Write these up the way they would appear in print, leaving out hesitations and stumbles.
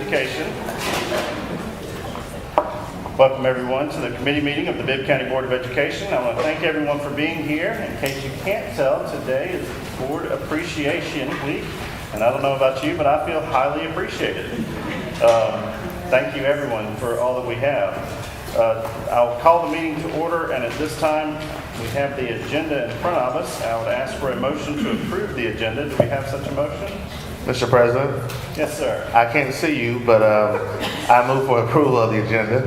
Education. Welcome everyone to the committee meeting of the Bibb County Board of Education. I want to thank everyone for being here. In case you can't tell, today is Board Appreciation Week, and I don't know about you, but I feel highly appreciated. Thank you everyone for all that we have. I'll call the meeting to order, and at this time we have the agenda in front of us. I would ask for a motion to approve the agenda. Do we have such a motion? Mr. President? Yes, sir. I can't see you, but I move for approval of the agenda.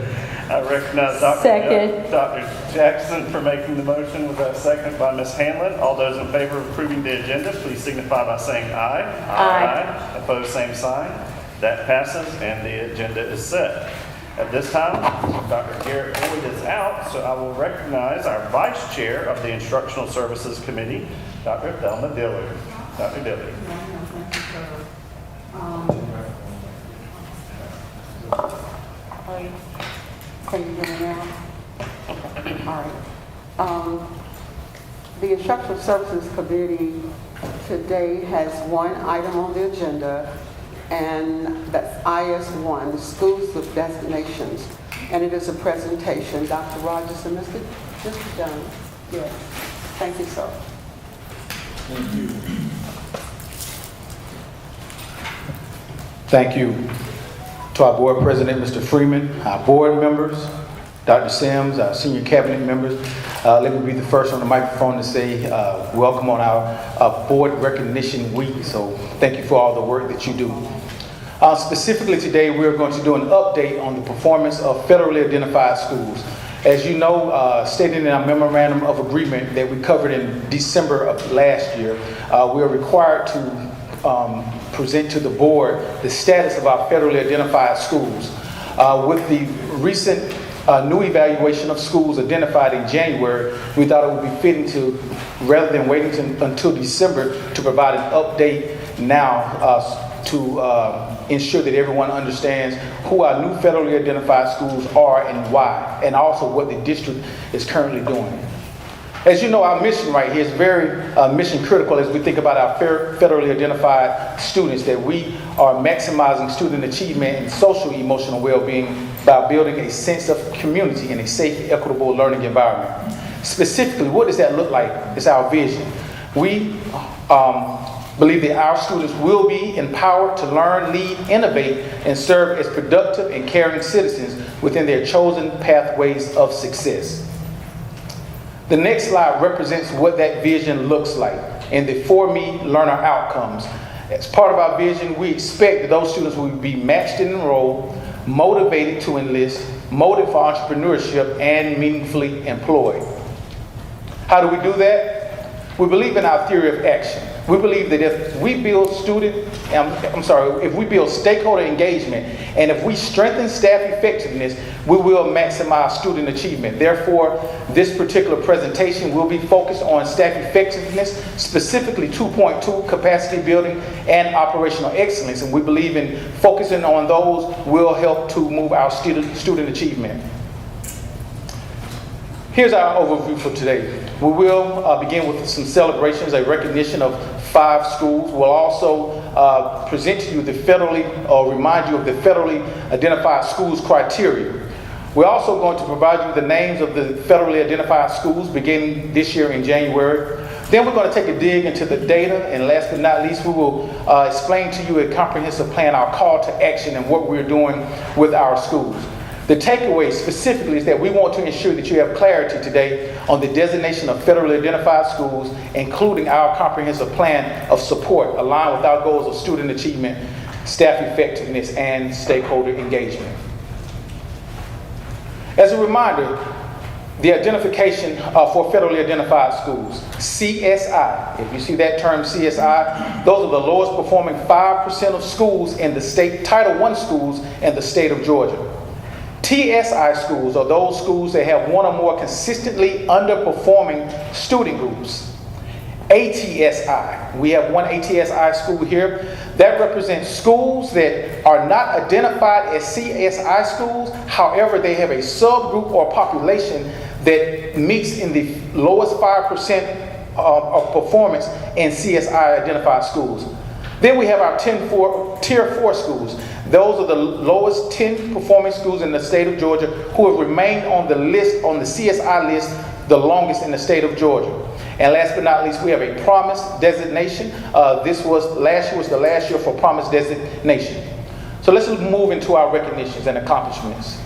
I recognize Dr. Jackson for making the motion. Was that second by Ms. Hanlon? All those in favor of approving the agenda, please signify by saying aye. Aye. Opposed, same sign. That passes, and the agenda is set. At this time, Dr. Garrett Boyd is out, so I will recognize our Vice Chair of the Instructional Services Committee, Dr. Thelma Dillard. Dr. Dillard. Can you hear me now? Okay. All right. The Instructional Services Committee today has one item on the agenda, and that's IS1, Schools of Destinations, and it is a presentation. Dr. Rogers and Mr. Dunn. Yes. Thank you, sir. Thank you. Thank you to our board president, Mr. Freeman, our board members, Dr. Sims, our senior cabinet members. Let me be the first on the microphone to say welcome on our board recognition week. So thank you for all the work that you do. Specifically today, we're going to do an update on the performance of federally identified schools. As you know, stated in our memorandum of agreement that we covered in December of last year, we are required to present to the board the status of our federally identified schools. With the recent new evaluation of schools identified in January, we thought it would be fitting to, rather than waiting until December, to provide an update now to ensure that everyone understands who our new federally identified schools are and why, and also what the district is currently doing. As you know, our mission right here is very mission critical as we think about our federally identified students, that we are maximizing student achievement and social emotional well-being by building a sense of community in a safe, equitable learning environment. Specifically, what does that look like? It's our vision. We believe that our students will be empowered to learn, lead, innovate, and serve as productive and caring citizens within their chosen pathways of success. The next slide represents what that vision looks like in the 4Me learner outcomes. As part of our vision, we expect that those students will be matched and enrolled, motivated to enlist, motivated for entrepreneurship, and meaningfully employed. How do we do that? We believe in our theory of action. We believe that if we build if we build stakeholder engagement and if we strengthen staff effectiveness, we will maximize student achievement. Therefore, this particular presentation will be focused on staff effectiveness, specifically 2.2, capacity building and operational excellence. And we believe in focusing on those will help to move our student achievement. Here's our overview for today. We will begin with some celebrations, a recognition of 5 schools. We'll also present to you remind you of the federally identified schools criteria. We're also going to provide you the names of the federally identified schools beginning this year in January. Then we're going to take a dig into the data, and last but not least, we will explain to you a comprehensive plan, our call to action, and what we're doing with our schools. The takeaway specifically is that we want to ensure that you have clarity today on the designation of federally identified schools, including our comprehensive plan of support aligned with our goals of student achievement, staff effectiveness, and stakeholder engagement. As a reminder, the identification for federally identified schools, CSI, if you see that term CSI, those are the lowest performing 5% of schools in the state, Title I schools in the state of Georgia. TSI schools are those schools that have one or more consistently underperforming student groups. ATSI, we have one ATSI school here. That represents schools that are not identified as CSI schools, however, they have a subgroup or population that meets in the lowest 5% of performance in CSI identified schools. Then we have our Tier 4 schools. Those are the lowest 10 performing schools in the state of Georgia who have remained on the list, on the CSI list, the longest in the state of Georgia. And last but not least, we have a promise designation. Last year was the last year for promise designation. So let's move into our recognitions and accomplishments.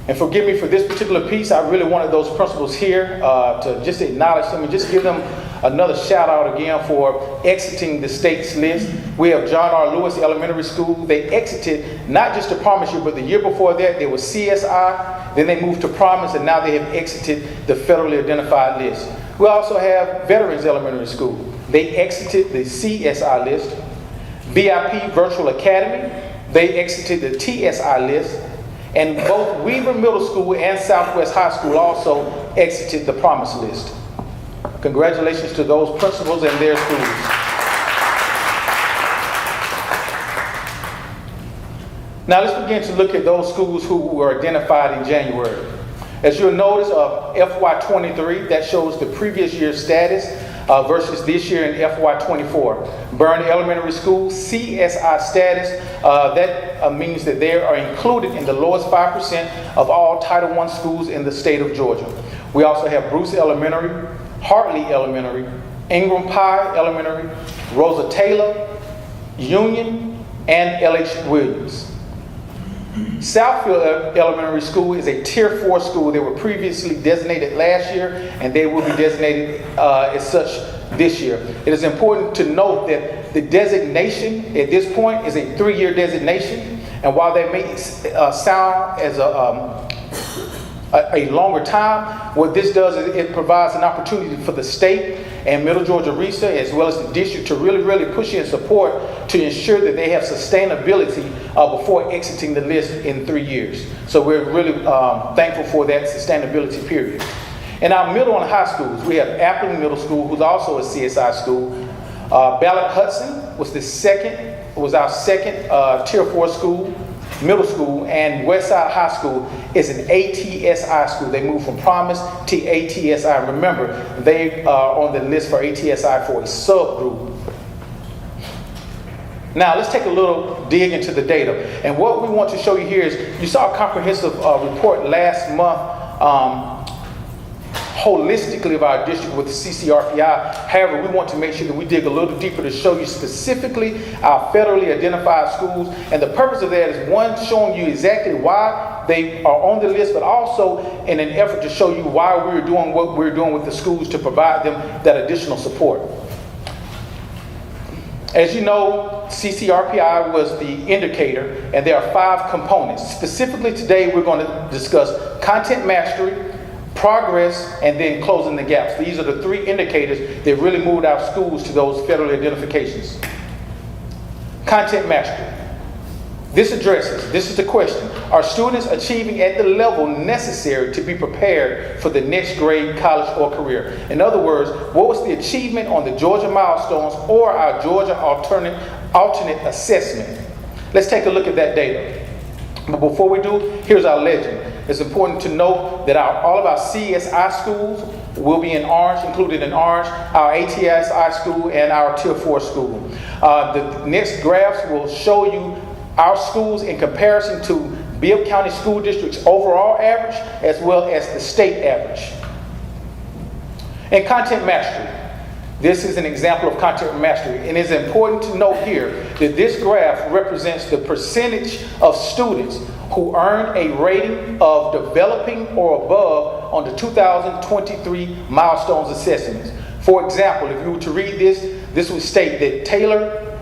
And forgive me for this particular piece. I really wanted those principals here to just acknowledge them and just give them another shout out again for exiting the state's list. We have John R. Lewis Elementary School. They exited not just the promise year, but the year before that, they were CSI. Then they moved to promise, and now they have exited the federally identified list. We also have Veterans Elementary School. They exited the CSI list. VIP Virtual Academy, they exited the TSI list. And both Weaver Middle School and Southwest High School also exited the promise list. Congratulations to those principals and their schools. Now let's begin to look at those schools who were identified in January. As you'll notice, FY23, that shows the previous year's status versus this year in FY24. Byrne Elementary School, CSI status, that means that they are included in the lowest 5% of all Title I schools in the state of Georgia. We also have Bruce Elementary, Hartley Elementary, Ingram Pie Elementary, Rosa Taylor, Union, and LH Williams. Southfield Elementary School is a Tier 4 school. They were previously designated last year, and they will be designated as such this year. It is important to note that the designation at this point is a 3-year designation, and while that may sound as a longer time, what this does is it provides an opportunity for the state and Middle Georgia RESA as well as the district to really push in support to ensure that they have sustainability before exiting the list in 3 years. So we're really thankful for that sustainability period. In our middle and high schools, we have Appling Middle School, who's also a CSI school. Ballard Hudson was our second Tier 4 school. Middle school, and Westside High School is an ATSI school. They moved from Promise to ATSI. Remember, they are on the list for ATSI for a subgroup. Now, let's take a little dig into the data. And what we want to show you here is, you saw a comprehensive report last month holistically of our district with the CCRPI. However, we want to make sure that we dig a little deeper to show you specifically our federally identified schools. And the purpose of that is, one, showing you exactly why they are on the list, but also in an effort to show you why we're doing what we're doing with the schools to provide them that additional support. As you know, CCRPI was the indicator, and there are 5 components. Specifically today, we're going to discuss content mastery, progress, and then closing the gaps. These are the 3 indicators that really moved our schools to those federal identifications. Content mastery. This is the question: are students achieving at the level necessary to be prepared for the next grade, college, or career? In other words, what was the achievement on the Georgia milestones or our Georgia alternate assessment? Let's take a look at that data. But before we do, here's our legend. It's important to note that all of our CSI schools will be in orange, included in orange, our ATSI school and our Tier 4 school. The next graphs will show you our schools in comparison to Bibb County School District's overall average as well as the state average. And content mastery. This is an example of content mastery, and it's important to note here that this graph represents the percentage of students who earned a rating of developing or above on the 2023 milestones assessments. For example, if you were to read this would state that Taylor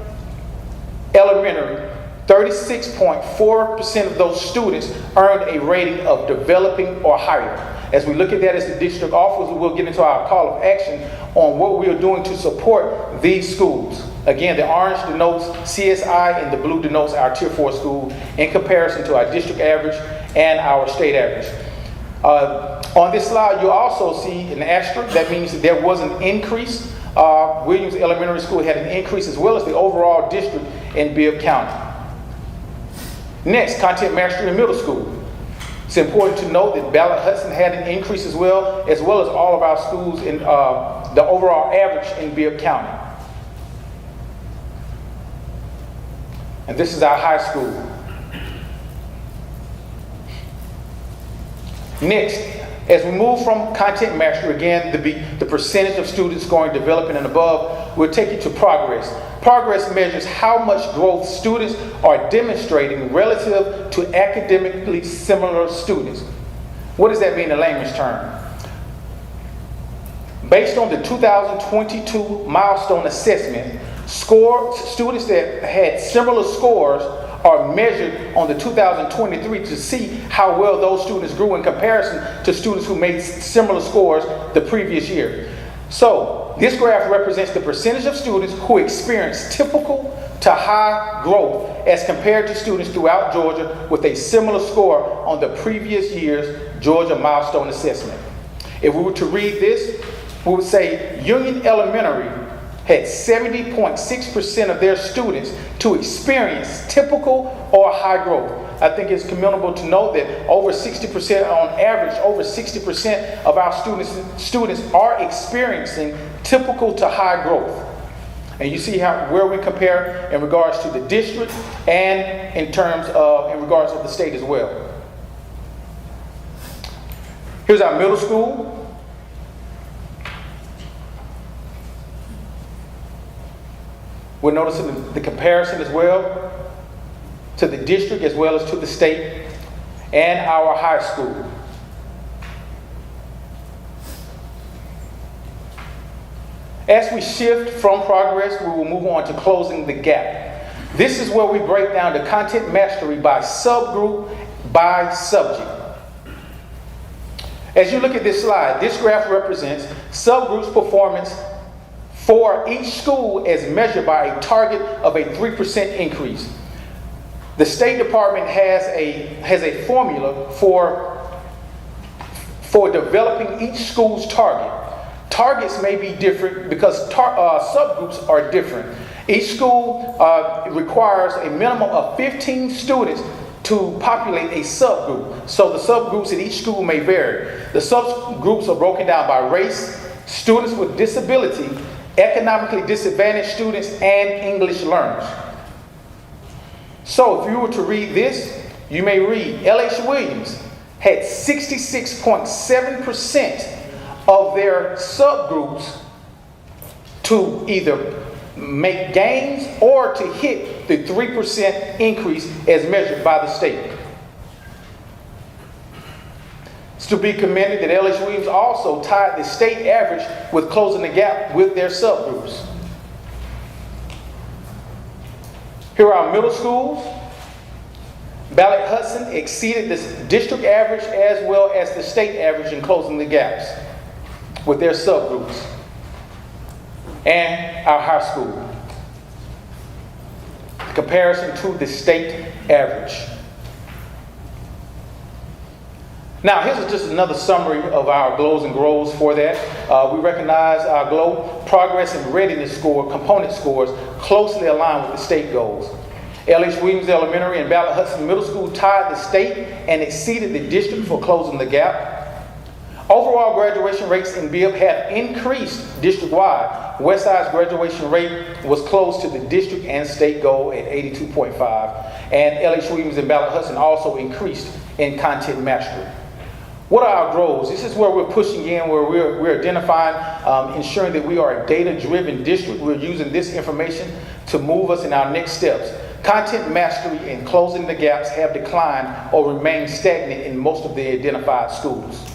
Elementary, 36.4% of those students earned a rating of developing or higher. As we look at that as the district office, we'll get into our call of action on what we are doing to support these schools. Again, the orange denotes CSI and the blue denotes our Tier 4 school in comparison to our district average and our state average. On this slide, you'll also see an asterisk. That means that there was an increase. Williams Elementary School had an increase as well as the overall district in Bibb County. Next, content mastery in middle school. It's important to note that Ballard Hudson had an increase as well as all of our schools in the overall average in Bibb County. And this is our high school. Next, as we move from content mastery, again, the percentage of students scoring developing and above, we'll take you to progress. Progress measures how much growth students are demonstrating relative to academically similar students. What does that mean in layman's term? Based on the 2022 milestone assessment, students that had similar scores are measured on the 2023 to see how well those students grew in comparison to students who made similar scores the previous year. So this graph represents the percentage of students who experience typical to high growth as compared to students throughout Georgia with a similar score on the previous year's Georgia milestone assessment. If we were to read this, we would say Union Elementary had 70.6% of their students to experience typical or high growth. I think it's commendable to note that over 60%, on average, over 60% of our students are experiencing typical to high growth. And you see where we compare in regards to the district and in regards of the state as well. Here's our middle school. We're noticing the comparison as well to the district as well as to the state and our high school. As we shift from progress, we will move on to closing the gap. This is where we break down the content mastery by subgroup, by subject. As you look at this slide, this graph represents subgroups' performance for each school as measured by a target of a 3% increase. The State Department has a formula for developing each school's target. Targets may be different because subgroups are different. Each school requires a minimum of 15 students to populate a subgroup. So the subgroups at each school may vary. The subgroups are broken down by race, students with disability, economically disadvantaged students, and English learners. So if you were to read this, you may read L.H. Williams had 66.7% of their subgroups to either make gains or to hit the 3% increase as measured by the state. It's to be commended that L.H. Williams also tied the state average with closing the gap with their subgroups. Here are our middle schools. Ballard Hudson exceeded the district average as well as the state average in closing the gaps with their subgroups. And our high school. The comparison to the state average. Now, here's just another summary of our GLOws and GROWs for that. We recognize our GLOW progress and readiness score, component scores, closely aligned with the state goals. L.H. Williams Elementary and Ballard Hudson Middle School tied the state and exceeded the district for closing the gap. Overall graduation rates in Bibb have increased district-wide. Westside's graduation rate was close to the district and state goal at 82.5. And L.H. Williams and Ballard Hudson also increased in content mastery. What are our goals? This is where we're pushing in, where we're identifying, ensuring that we are a data-driven district. We're using this information to move us in our next steps. Content mastery and closing the gaps have declined or remained stagnant in most of the identified schools.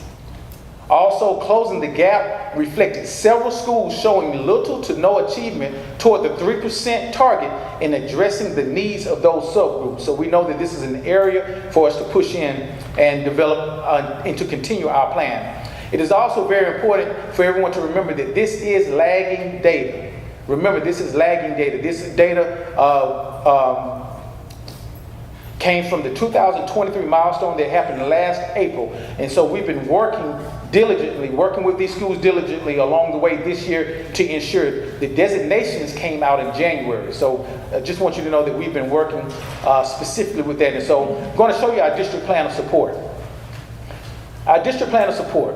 Also, closing the gap reflected several schools showing little to no achievement toward the 3% target in addressing the needs of those subgroups. So we know that this is an area for us to push in and develop and to continue our plan. It is also very important for everyone to remember that this is lagging data. Remember, this is lagging data. This data came from the 2023 milestone that happened last April. And so we've been working with these schools diligently along the way this year to ensure the designations came out in January. So I just want you to know that we've been working specifically with that. And so I'm going to show you our district plan of support. Our district plan of support.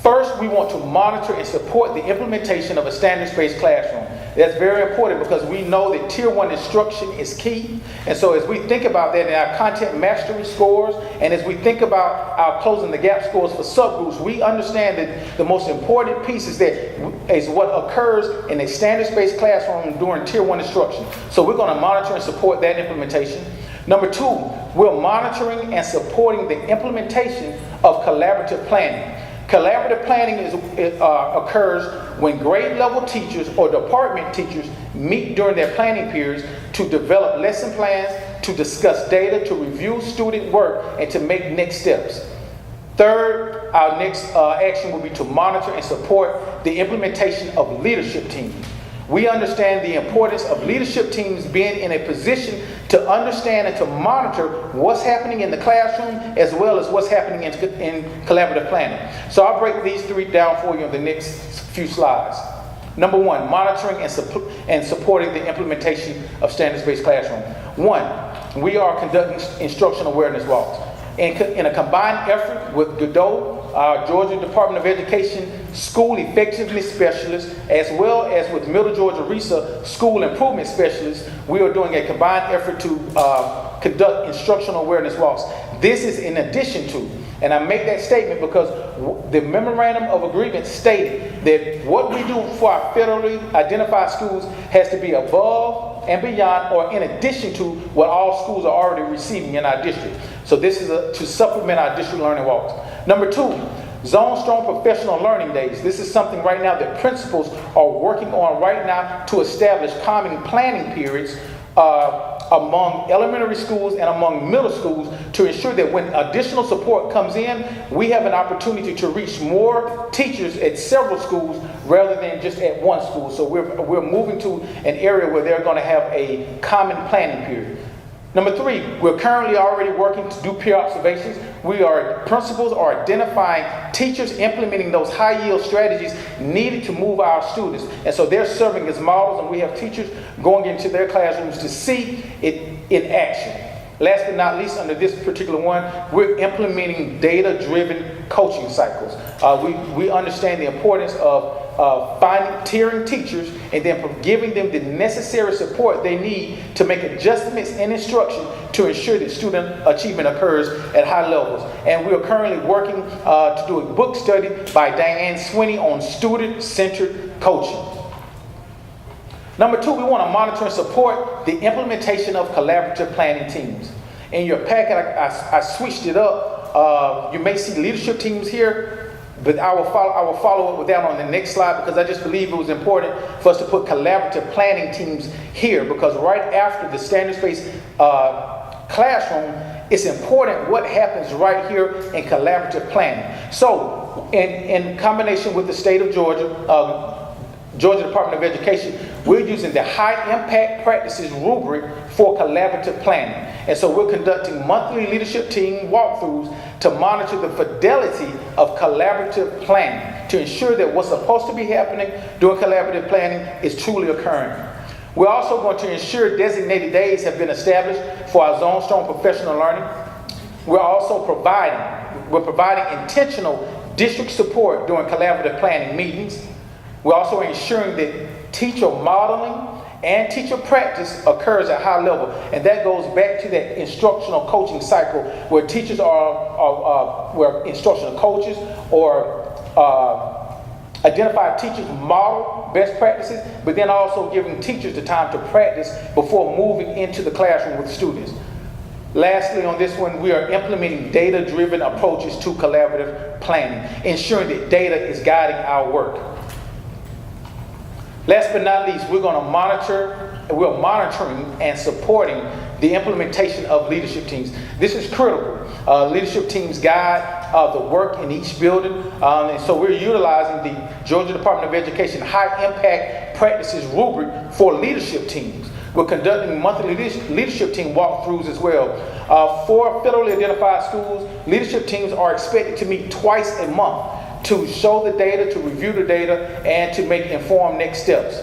First, we want to monitor and support the implementation of a standards-based classroom. That's very important because we know that Tier 1 instruction is key. And so as we think about that in our content mastery scores, and as we think about our closing the gap scores for subgroups, we understand that the most important piece is what occurs in a standards-based classroom during Tier 1 instruction. So we're going to monitor and support that implementation. Number 2, we're monitoring and supporting the implementation of collaborative planning. Collaborative planning occurs when grade level teachers or department teachers meet during their planning periods to develop lesson plans, to discuss data, to review student work, and to make next steps. Third, our next action will be to monitor and support the implementation of leadership teams. We understand the importance of leadership teams being in a position to understand and to monitor what's happening in the classroom as well as what's happening in collaborative planning. So I'll break these 3 down for you in the next few slides. Number 1, monitoring and supporting the implementation of standards-based classroom. 1, we are conducting instructional awareness walks. In a combined effort with Godot, our Georgia Department of Education School Effectiveness Specialist, as well as with Middle Georgia RESA School Improvement Specialist, we are doing a combined effort to conduct instructional awareness walks. This is in addition to, and I make that statement because the memorandum of agreement stated that what we do for our federally identified schools has to be above and beyond or in addition to what all schools are already receiving in our district. So this is to supplement our district learning walks. Number 2, Zone Strong Professional Learning Days. This is something right now that principals are working on right now to establish common planning periods among elementary schools and among middle schools to ensure that when additional support comes in, we have an opportunity to reach more teachers at several schools rather than just at one school. So we're moving to an area where they're going to have a common planning period. Number 3, we're currently already working to do peer observations. Principals are identifying teachers implementing those high yield strategies needed to move our students. And so they're serving as models, and we have teachers going into their classrooms to see it in action. Last but not least, under this particular one, we're implementing data-driven coaching cycles. We understand the importance of tiering teachers and then giving them the necessary support they need to make adjustments in instruction to ensure that student achievement occurs at high levels. And we are currently working to do a book study by Diane Swinney on student-centered coaching. Number 2, we want to monitor and support the implementation of collaborative planning teams. In your packet, I switched it up. You may see leadership teams here, but I will follow up with that on the next slide because I just believe it was important for us to put collaborative planning teams here because right after the standards-based classroom, it's important what happens right here in collaborative planning. So in combination with the state of Georgia, Georgia Department of Education, we're using the high impact practices rubric for collaborative planning. And so we're conducting monthly leadership team walkthroughs to monitor the fidelity of collaborative planning to ensure that what's supposed to be happening during collaborative planning is truly occurring. We're also going to ensure designated days have been established for our Zone Strong Professional Learning. We're also providing intentional district support during collaborative planning meetings. We're also ensuring that teacher modeling and teacher practice occurs at high level. And that goes back to that instructional coaching cycle where teachers where instructional coaches or identified teachers model best practices, but then also giving teachers the time to practice before moving into the classroom with students. Lastly, on this one, we are implementing data-driven approaches to collaborative planning, ensuring that data is guiding our work. Last but not least, we're monitoring and supporting the implementation of leadership teams. This is critical. Leadership teams guide the work in each building, and so we're utilizing the Georgia Department of Education High Impact Practices rubric for leadership teams. We're conducting monthly leadership team walkthroughs as well. For federally identified schools, leadership teams are expected to meet twice a month to show the data, to review the data, and to make informed next steps.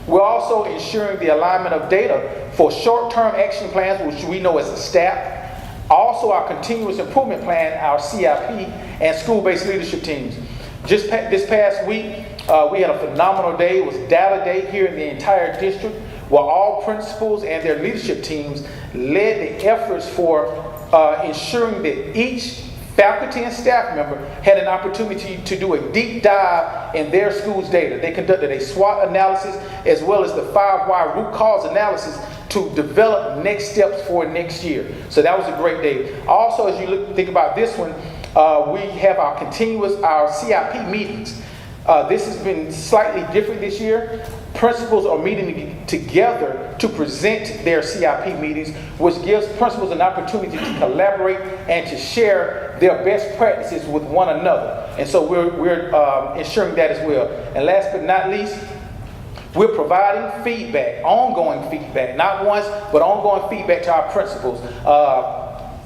We're also ensuring the alignment of data for short-term action plans, which we know as a STAP, also our continuous improvement plan, our CIP, and school-based leadership teams. Just this past week, We had a phenomenal day. It was Data Day here in the entire district, where all principals and their leadership teams led the efforts for ensuring that each faculty and staff member had an opportunity to do a deep dive in their school's data. They conducted a SWOT analysis as well as the 5 why root cause analysis to develop next steps for next year. So that was a great day. Also, as you think about this one, we have our CIP meetings. This has been slightly different this year. Principals are meeting together to present their CIP meetings, which gives principals an opportunity to collaborate and to share their best practices with one another. And so we're ensuring that as well. And last but not least, we're providing feedback, ongoing feedback, not once, but ongoing feedback to our principals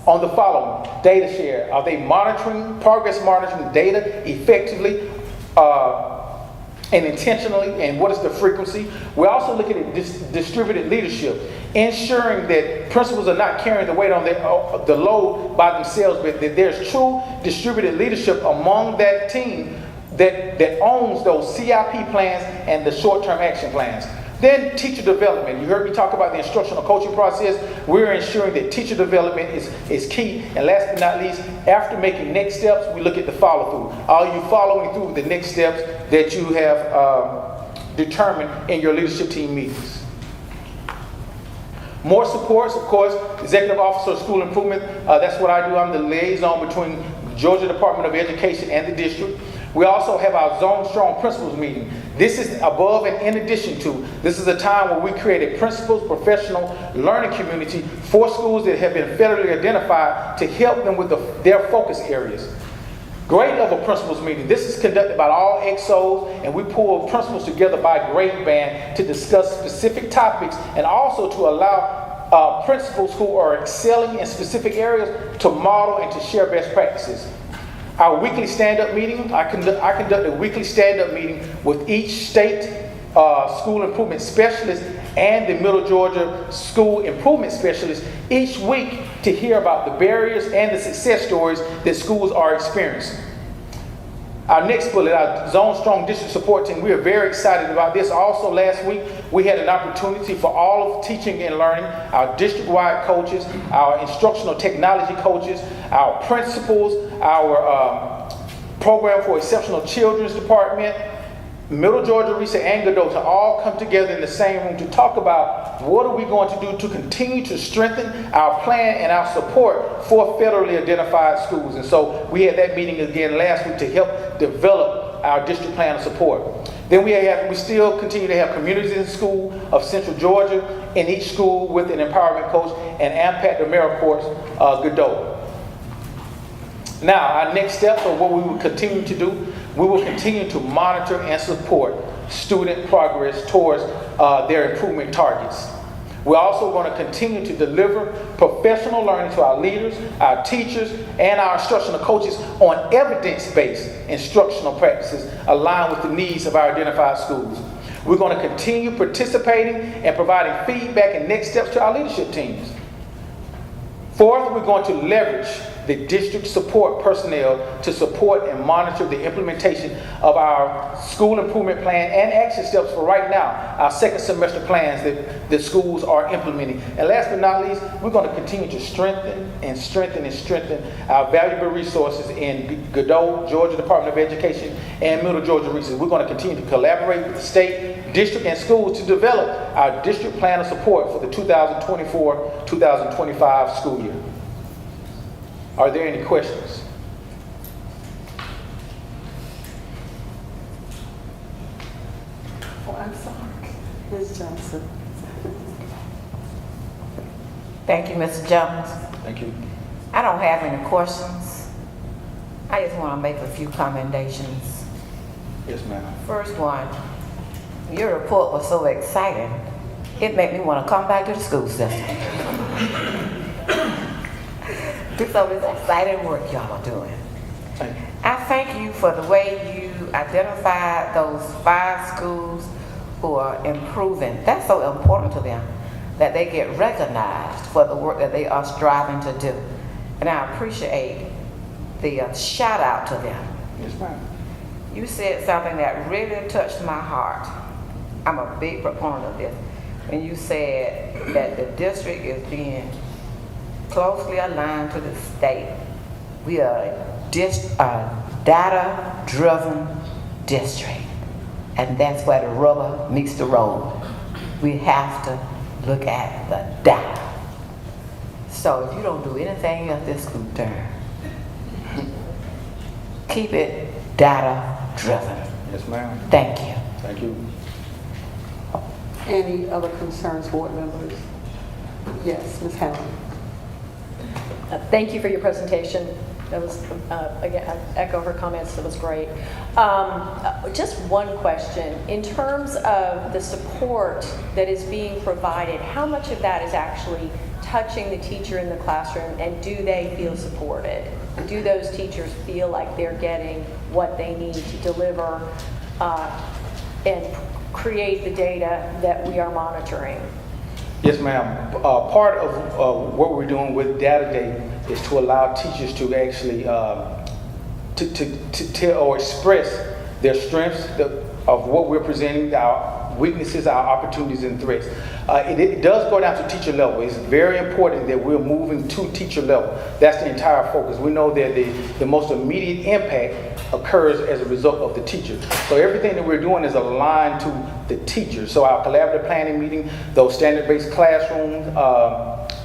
on the following: data share. Are they progress monitoring data effectively and intentionally, and what is the frequency? We're also looking at distributed leadership, ensuring that principals are not carrying the weight on the load by themselves, but that there's true distributed leadership among that team that owns those CIP plans and the short-term action plans. Then teacher development. You heard me talk about the instructional coaching process. We're ensuring that teacher development is key. And last but not least, after making next steps, we look at the follow-through. Are you following through with the next steps that you have determined in your leadership team meetings? More supports, of course, Executive Officer of School Improvement. That's what I do. I'm the liaison between Georgia Department of Education and the district. We also have our Zone Strong Principals meeting. This is above and in addition to. This is a time where we create a principals professional learning community for schools that have been federally identified to help them with their focus areas. Grade level principals meeting. This is conducted by all XOs, and we pull principals together by grade band to discuss specific topics and also to allow principals who are excelling in specific areas to model and to share best practices. Our weekly stand-up meeting, I conduct a weekly stand-up meeting with each state school improvement specialist and the Middle Georgia school improvement specialist each week to hear about the barriers and the success stories that schools are experiencing. Our next bullet, our Zone Strong District Support Team, we are very excited about this. Also last week, we had an opportunity for all of teaching and learning, our district-wide coaches, our instructional technology coaches, our principals, our Program for Exceptional Children's Department, Middle Georgia, Risa, and Godot to all come together in the same room to talk about what are we going to do to continue to strengthen our plan and our support for federally identified schools. And so we had that meeting again last week to help develop our district plan of support. Then we still continue to have communities in school of Central Georgia in each school with an empowerment coach and AMPAT AmeriCorps Godot. Now, our next steps are what we will continue to do. We will continue to monitor and support student progress towards their improvement targets. We're also going to continue to deliver professional learning to our leaders, our teachers, and our instructional coaches on evidence-based instructional practices aligned with the needs of our identified schools. We're going to continue participating and providing feedback and next steps to our leadership teams. Fourth, we're going to leverage the district support personnel to support and monitor the implementation of our school improvement plan and action steps for right now, our second semester plans that the schools are implementing. And last but not least, we're going to continue to strengthen our valuable resources in Godot, Georgia Department of Education, and Middle Georgia Resources. We're going to continue to collaborate with the state, district, and schools to develop our district plan of support for the 2024-2025 school year. Are there any questions? Oh, I'm sorry. Ms. Johnson. Thank you, Mr. Jones. Thank you. I don't have any questions. I just want to make a few commendations. Yes, ma'am. First one, your report was so exciting, it made me want to come back to the school system. Do some of this exciting work y'all are doing. Thank you. I thank you for the way you identified those 5 schools who are improving. That's so important to them, that they get recognized for the work that they are striving to do. And I appreciate the shout out to them. Yes, ma'am. you said something that really touched my heart. I'm a big proponent of this. When you said that the district is being closely aligned to the state. We are a data-driven district, and that's where the rubber meets the road. We have to look at the data. So if you don't do anything else this school term, keep it data-driven. Yes, ma'am. Thank you. Thank you. Any other concerns, board members? Yes, Ms. Hamlin. Thank you for your presentation. That was, again, I echo her comments, it was great. Just one question. In terms of the support that is being provided, how much of that is actually touching the teacher in the classroom, and do they feel supported? Do those teachers feel like they're getting what they need to deliver and create the data that we are monitoring? Yes, ma'am. Part of what we're doing with Data Day is to allow teachers to actually to tell or express their strengths of what we're presenting, our weaknesses, our opportunities, and threats. It does go down to teacher level. It's very important that we're moving to teacher level. That's the entire focus. We know that the most immediate impact occurs as a result of the teacher. So everything that we're doing is aligned to the teacher. So our collaborative planning meeting, those standard-based classrooms,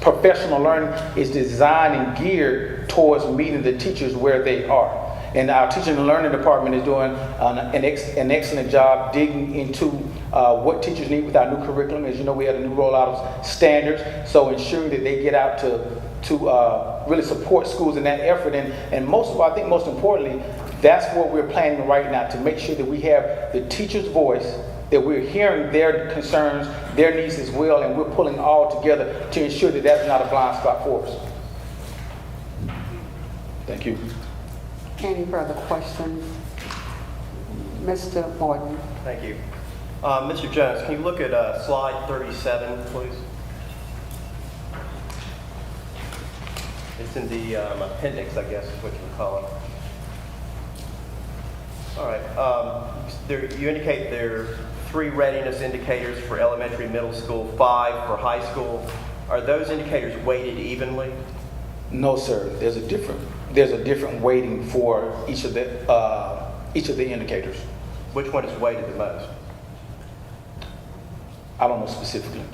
professional learning is designed and geared towards meeting the teachers where they are. And our teaching and learning department is doing an excellent job digging into what teachers need with our new curriculum. As you know, we had a new rollout of standards, so ensuring that they get out to really support schools in that effort. And most of all, I think most importantly, that's what we're planning right now, to make sure that we have the teacher's voice, that we're hearing their concerns, their needs as well, and we're pulling all together to ensure that that's not a blind spot for us. Thank you. Any further questions? Mr. Morton. Thank you. Mr. Jones, can you look at slide 37, please? It's in the appendix, I guess is what you would call it. All right. You indicate there are 3 readiness indicators for elementary, middle school, 5 for high school. Are those indicators weighted evenly? No, sir. There's a different weighting for each of the indicators. Which one is weighted the most? I don't know specifically.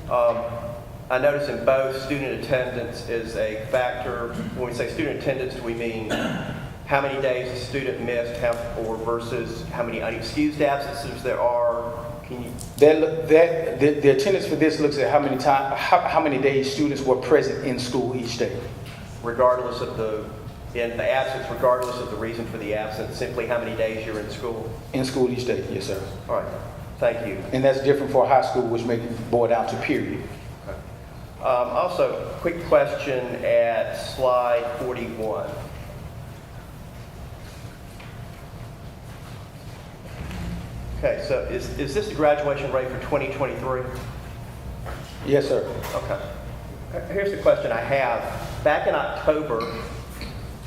I notice in both student attendance is a factor. When we say student attendance, do we mean how many days a student missed, or versus how many unexcused absences there are? Can you? The attendance for this looks at how many days students were present in school each day. Regardless of the absence, regardless of the reason for the absence, simply how many days you're in school? In school each day, yes, sir. All right, thank you. And that's different for high school, which may boil down to period. Okay. Also, quick question at slide 41. Okay, so is this the graduation rate for 2023? Yes, sir. Okay. Here's the question I have. Back in October,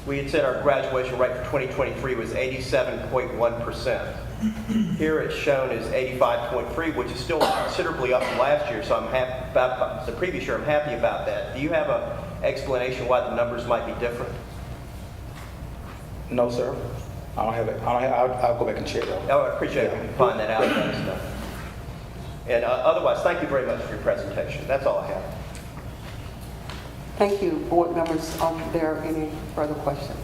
we had said our graduation rate for 2023 was 87.1%. Here it's shown as 85.3, which is still considerably up from last year, so I'm happy about the previous year. I'm happy about that. Do you have an explanation why the numbers might be different? No, sir. I don't have it. I'll go back and check that. Oh, I appreciate it. Find that out. Let us know. And otherwise, thank you very much for your presentation. That's all I have. Thank you, board members. Are there any further questions?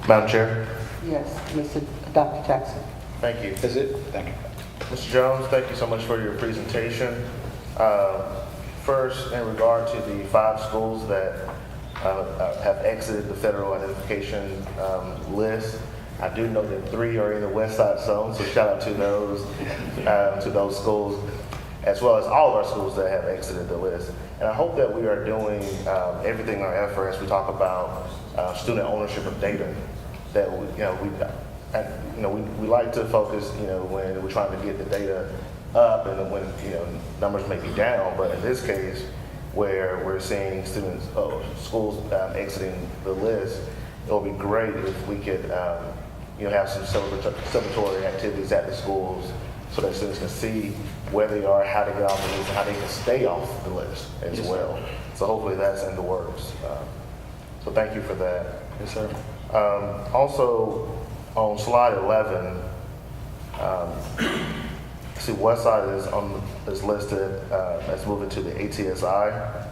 Madam Chair. Yes, Dr. Jackson. Thank you. That's it. Thank you. Mr. Jones, thank you so much for your presentation. First, in regard to the 5 schools that have exited the federal identification list, I do know that 3 are in the West Side Zone, so shout out to those schools, as well as all of our schools that have exited the list. And I hope that we are doing everything in our effort as we talk about student ownership of data. That we like to focus, when we're trying to get the data up, and when numbers may be down. But in this case, where we're seeing schools exiting the list, it would be great if we could, have some celebratory activities at the schools so that students can see where they are, how to get off the list, and how they can stay off the list as Yes, well. So hopefully that's in the works. So thank you for that. Yes, sir. Also, on slide 11, see Westside is listed as moving to the ATSI.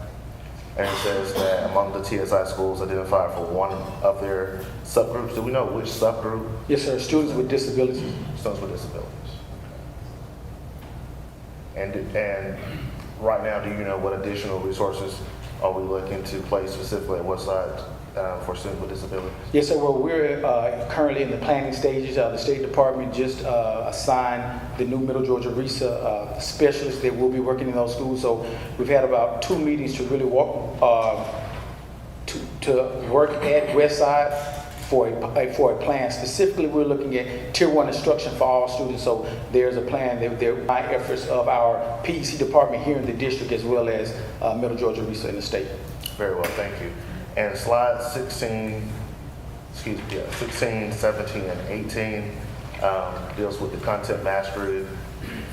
And it says that among the TSI schools identified for one of their subgroups. Do we know which subgroup? Yes, sir. Students with disabilities. Students with disabilities. And right now, do you know what additional resources are we looking to place specifically at Westside for students with disabilities? Yes, sir. Well, we're currently in the planning stages. The State Department just assigned the new Middle Georgia RESA specialists that will be working in those schools. So we've had about 2 meetings to really work at Westside for a plan. Specifically, we're looking at Tier 1 instruction for all students. So there's a plan. There are efforts of our PEC department here in the district as well as Middle Georgia RESA in the state. Very well, thank you. And slide 16, 17, and 18 deals with the content mastery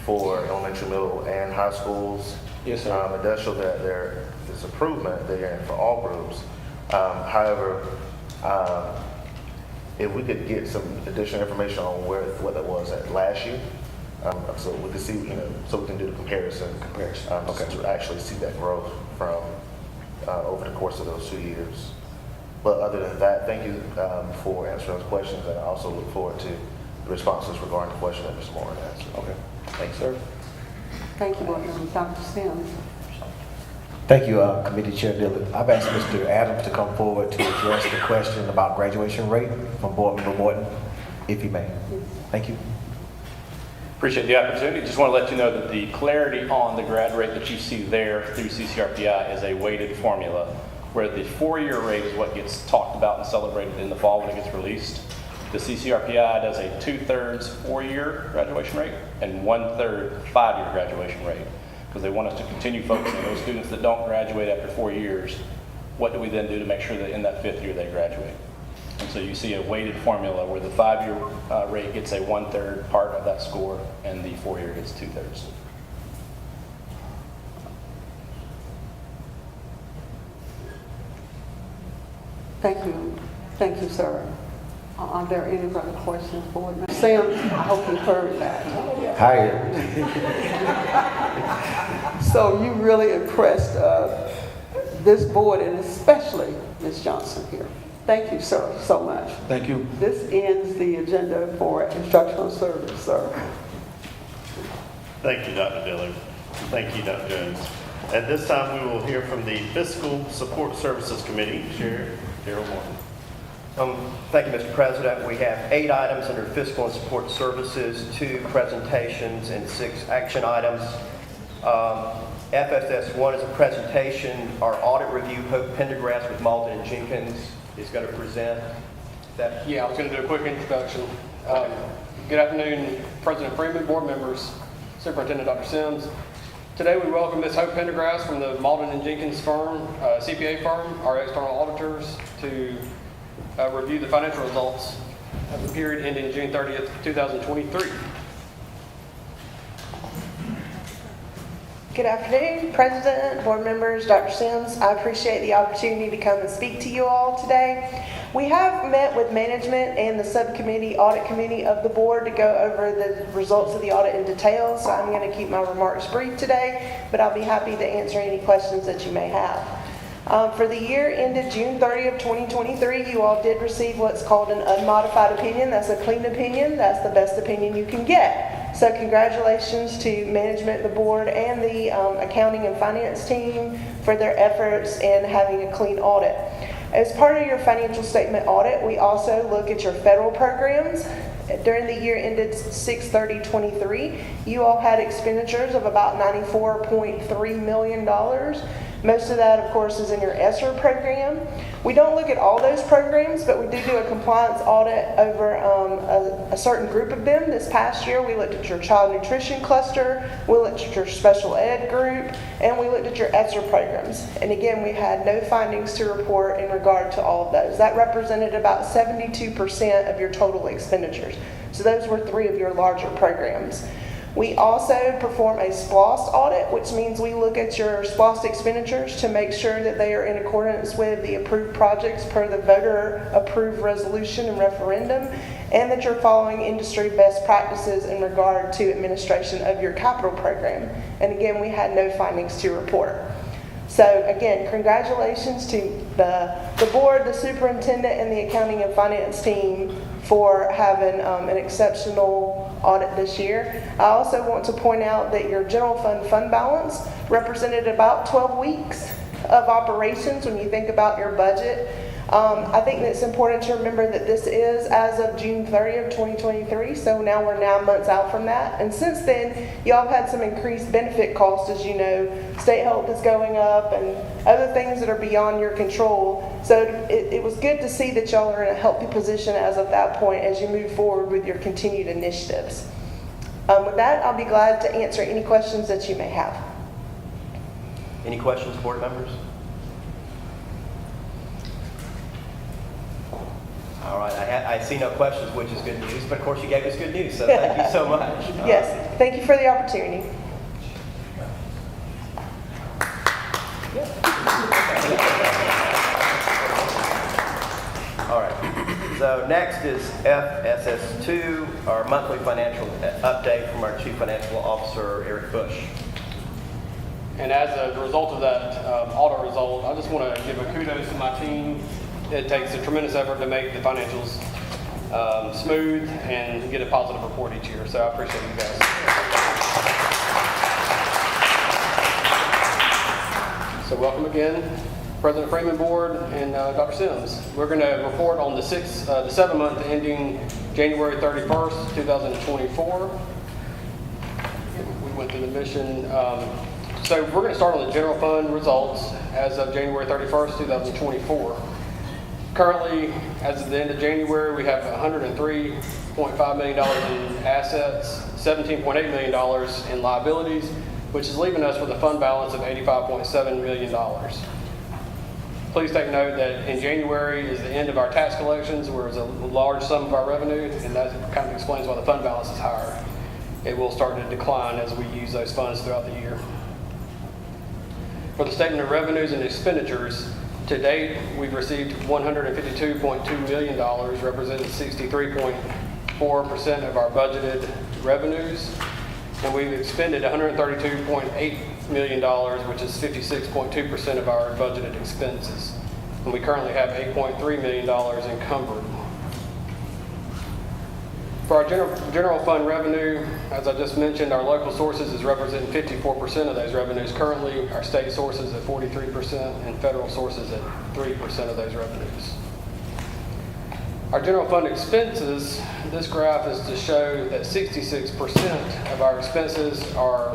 for elementary, middle, and high schools. Yes, sir. It does show that there is improvement there for all groups. However, if we could get some additional information on what that was at last year, so we can see, so we can do the comparison. Okay. To actually see that growth from over the course of those 2 years. But other than that, thank you for answering those questions, and I also look forward to the responses regarding the question that Ms. Moore answered. Okay. Thanks, sir. Thank you, Board Member. Dr. Sims. Thank you, Committee Chair Dillard. I've asked Mr. Adams to come forward to address the question about graduation rate from Board Member Morton, if he may. Thank you. Appreciate the opportunity. Just want to let you know that the clarity on the grad rate that you see there through CCRPI is a weighted formula, where the 4-year rate is what gets talked about and celebrated in the fall when it gets released. The CCRPI does a 2/3 4-year graduation rate and 1/3 5-year graduation rate, because they want us to continue focusing on those students that don't graduate after 4 years. What do we then do to make sure that in that 5th year they graduate? And so you see a weighted formula where the 5-year rate gets a 1/3 part of that score and the 4-year gets 2/3. Thank you, sir. Are there any further questions, Board Member? Sam, I hope you heard that. Hired. So you really impressed this board and especially Ms. Johnson here. Thank you, sir, so much. Thank you. This ends the agenda for instructional service, sir. Thank you, Dr. Dillard. Thank you, Dr. Jones. At this time, we will hear from the Fiscal Support Services Committee, Chair Darrell Morton. Thank you, Mr. President. We have 8 items under fiscal and support services, 2 presentations, and 6 action items. FSS1 is a presentation. Our audit review, Hope Pendergrass with Malden and Jenkins is going to present. Yeah, I was going to do a quick introduction. Good afternoon, President Freeman, board members, Superintendent Dr. Sims. Today we welcome Ms. Hope Pendergrass from the Malden and Jenkins firm, CPA firm, our external auditors, to review the financial results of the period ending June 30th, 2023. Good afternoon, President, board members, Dr. Sims. I appreciate the opportunity to come and speak to you all today. We have met with management and the subcommittee, audit committee of the board to go over the results of the audit in detail, so I'm going to keep my remarks brief today, but I'll be happy to answer any questions that you may have. For the year ended June 30th, 2023, you all did receive what's called an unmodified opinion. That's a clean opinion. That's the best opinion you can get. So congratulations to management, the board, and the accounting and finance team for their efforts in having a clean audit. As part of your financial statement audit, we also look at your federal programs. During the year ended 6/30/23, you all had expenditures of about $94.3 million. Most of that, of course, is in your ESSER program. We don't look at all those programs, but we do a compliance audit over a certain group of them. This past year, we looked at your child nutrition cluster, we looked at your special ed group, and we looked at your ESSER programs. And again, we had no findings to report in regard to all of those. That represented about 72% of your total expenditures. So those were 3 of your larger programs. We also perform a SPLOST audit, which means we look at your SPLOST expenditures to make sure that they are in accordance with the approved projects per the voter-approved resolution and referendum, and that you're following industry best practices in regard to administration of your capital program. And again, we had no findings to report. So again, congratulations to the board, the superintendent, and the accounting and finance team for having an exceptional audit this year. I also want to point out that your general fund balance represented about 12 weeks of operations when you think about your budget. I think that it's important to remember that this is as of June 30th, 2023, so now we're 9 months out from that. And since then, y'all have had some increased benefit costs, as you know. State health is going up and other things that are beyond your control. So it was good to see that y'all are in a healthy position as of that point as you move forward with your continued initiatives. With that, I'll be glad to answer any questions that you may have. Any questions, board members? All right, I see no questions, which is good news, but of course you gave us good news, so thank you so much. Yes, thank you for the opportunity. All right, so next is FSS2, our monthly financial update from our Chief Financial Officer, Eric Bush. And as a result of that audit result, I just want to give a kudos to my team. It takes a tremendous effort to make the financials smooth and get a positive report each year. So I appreciate you guys. So welcome again, President Freeman Board and Dr. Sims. We're going to report on the 7 month ending January 31st, 2024. We went through the mission. So we're going to start on the general fund results as of January 31st, 2024. Currently, as of the end of January, we have $103.5 million in assets, $17.8 million in liabilities, which is leaving us with a fund balance of $85.7 million. Please take note that in January is the end of our tax collections, where it's a large sum of our revenue, and that kind of explains why the fund balance is higher. It will start to decline as we use those funds throughout the year. For the statement of revenues and expenditures, to date, we've received $152.2 million, representing 63.4% of our budgeted revenues. And we've expended $132.8 million, which is 56.2% of our budgeted expenses. And we currently have $8.3 million encumbered. For our general fund revenue, as I just mentioned, our local sources is representing 54% of those revenues currently, our state sources at 43%, and federal sources at 3% of those revenues. Our general fund expenses, this graph is to show that 66% of our expenses are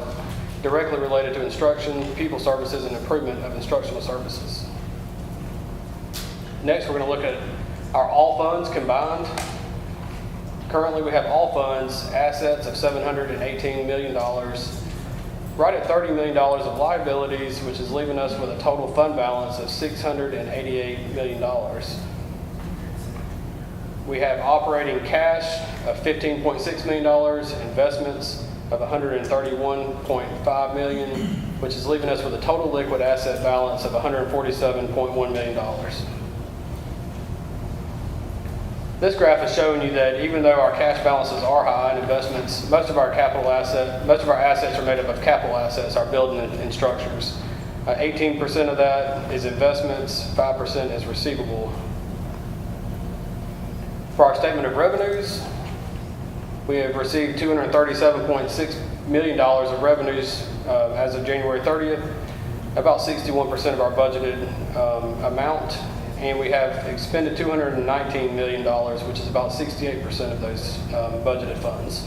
directly related to instruction, people services, and improvement of instructional services. Next, we're going to look at our all funds combined. Currently, we have all funds assets of $718 million, right at $30 million of liabilities, which is leaving us with a total fund balance of $688 million. We have operating cash of $15.6 million, investments of $131.5 million, which is leaving us with a total liquid asset balance of $147.1 million. This graph is showing you that even though our cash balances are high in investments, most of our assets are made up of capital assets, our building and structures. 18% of that is investments, 5% is receivable. For our statement of revenues, we have received $237.6 million of revenues as of January 30th, about 61% of our budgeted amount. And we have expended $219 million, which is about 68% of those budgeted funds.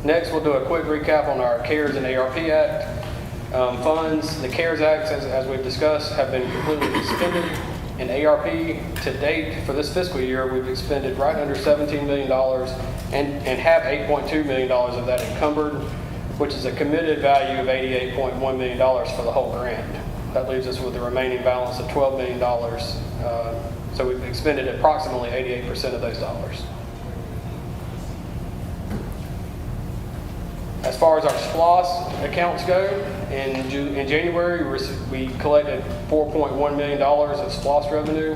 Next, we'll do a quick recap on our CARES and ARP Act. Funds, the CARES Act, as we've discussed, have been completely expended. In ARP, to date, for this fiscal year, we've expended right under $17 million and have $8.2 million of that encumbered, which is a committed value of $88.1 million for the whole grant. That leaves us with a remaining balance of $12 million. So we've expended approximately 88% of those dollars. As far as our SPLOS accounts go, in January, we collected $4.1 million of SPLOS revenue.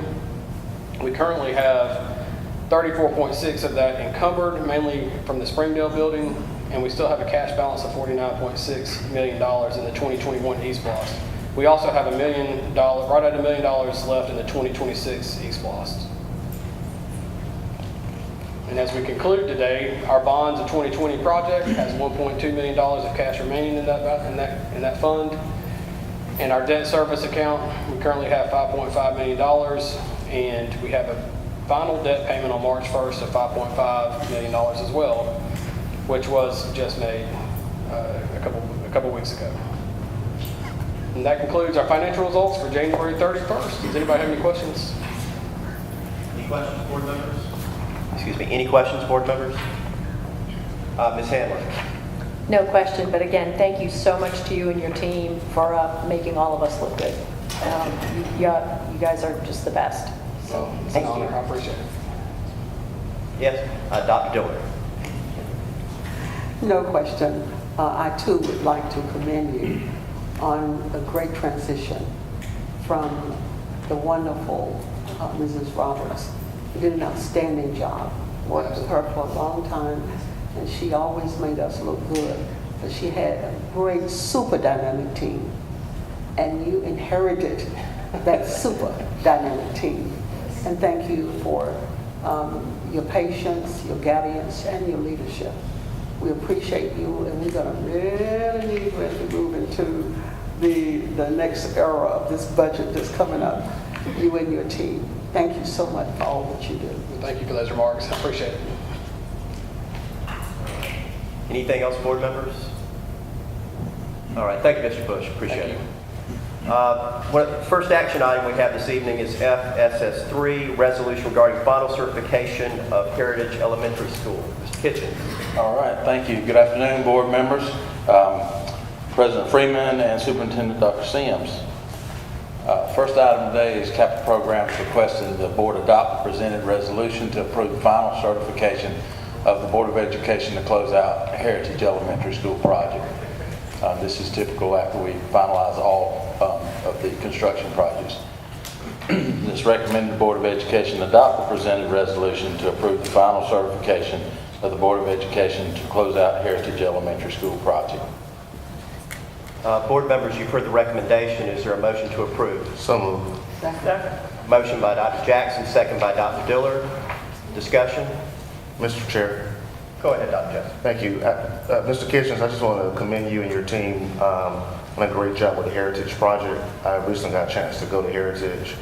We currently have 34.6 of that encumbered, mainly from the Springdale building, and we still have a cash balance of $49.6 million in the 2021 eSPLOS. We also have $1 million, right at $1 million left in the 2026 eSPLOS. And as we conclude today, our bonds of 2020 project has $1.2 million of cash remaining in that fund. And our debt service account, we currently have $5.5 million, and we have a final debt payment on March 1st of $5.5 million as well, which was just made a couple weeks ago. And that concludes our financial results for January 31st. Does anybody have any questions? Any questions, board members? Excuse me, any questions, board members? Ms. Handler? No question, but again, thank you so much to you and your team for making all of us look good. You guys are just the best. So It's an thank honor. you. I appreciate it. Yes, Dr. Dillard. No question. I too would like to commend you on a great transition from the wonderful Mrs. Roberts. You did an outstanding job. Worked with her for a long time, and she always made us look good. But she had a great, super dynamic team, and you inherited that super dynamic team. And thank you for your patience, your guidance, and your leadership. We appreciate you, and we're going to really need you as we move into the next era of this budget that's coming up, you and your team. Thank you so much for all that you do. Thank you for those remarks. I appreciate it. Anything else, board members? All right, thank you, Mr. Bush. Appreciate it. The first action item we have this evening is FSS3, resolution regarding final certification of Heritage Elementary School. Mr. Kitchens. All right, thank you. Good afternoon, board members, President Freeman, and Superintendent Dr. Sims. First item today is capital programs requesting the board adopt the presented resolution to approve the final certification of the Board of Education to close out Heritage Elementary School project. This is typical after we finalize all of the construction projects. It's recommended the Board of Education adopt the presented resolution to approve the final certification of the Board of Education to close out Heritage Elementary School project. Board members, you've heard the recommendation. Is there a motion to approve? So moved. Motion by Dr. Jackson, second by Dr. Dillard. Discussion? Mr. Chair. Go ahead, Dr. Jackson. Thank you. Mr. Kitchens, I just want to commend you and your team on a great job with the Heritage Project. I recently got a chance to go to Heritage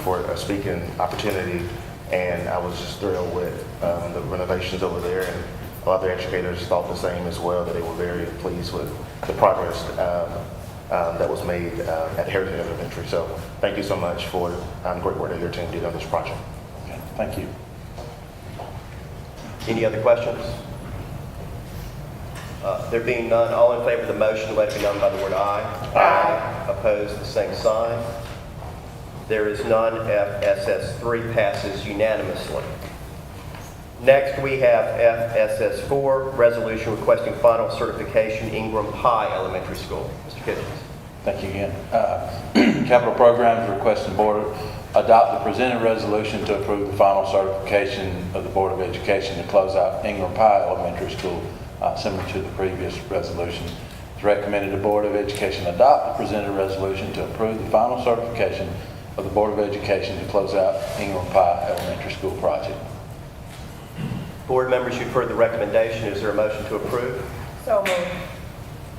for a speaking opportunity, and I was just thrilled with the renovations over there, and a lot of the educators thought the same as well, that they were very pleased with the progress that was made at Heritage Elementary. So thank you so much for the great work that your team did on this project. Okay, thank you. Any other questions? There being none, all in favor of the motion, let it be known by the word aye. Aye. Opposed, the same sign. There is none. FSS3 passes unanimously. Next, we have FSS4, resolution requesting final certification, Ingram High Elementary School. Mr. Kitchens. Thank you again. Capital programs requesting board adopt the presented resolution to approve the final certification of the Board of Education to close out Ingram High Elementary School, similar to the previous resolution. It's recommended the Board of Education adopt the presented resolution to approve the final certification of the Board of Education to close out Ingram High Elementary School project. Board members, you've heard the recommendation. Is there a motion to approve? So moved.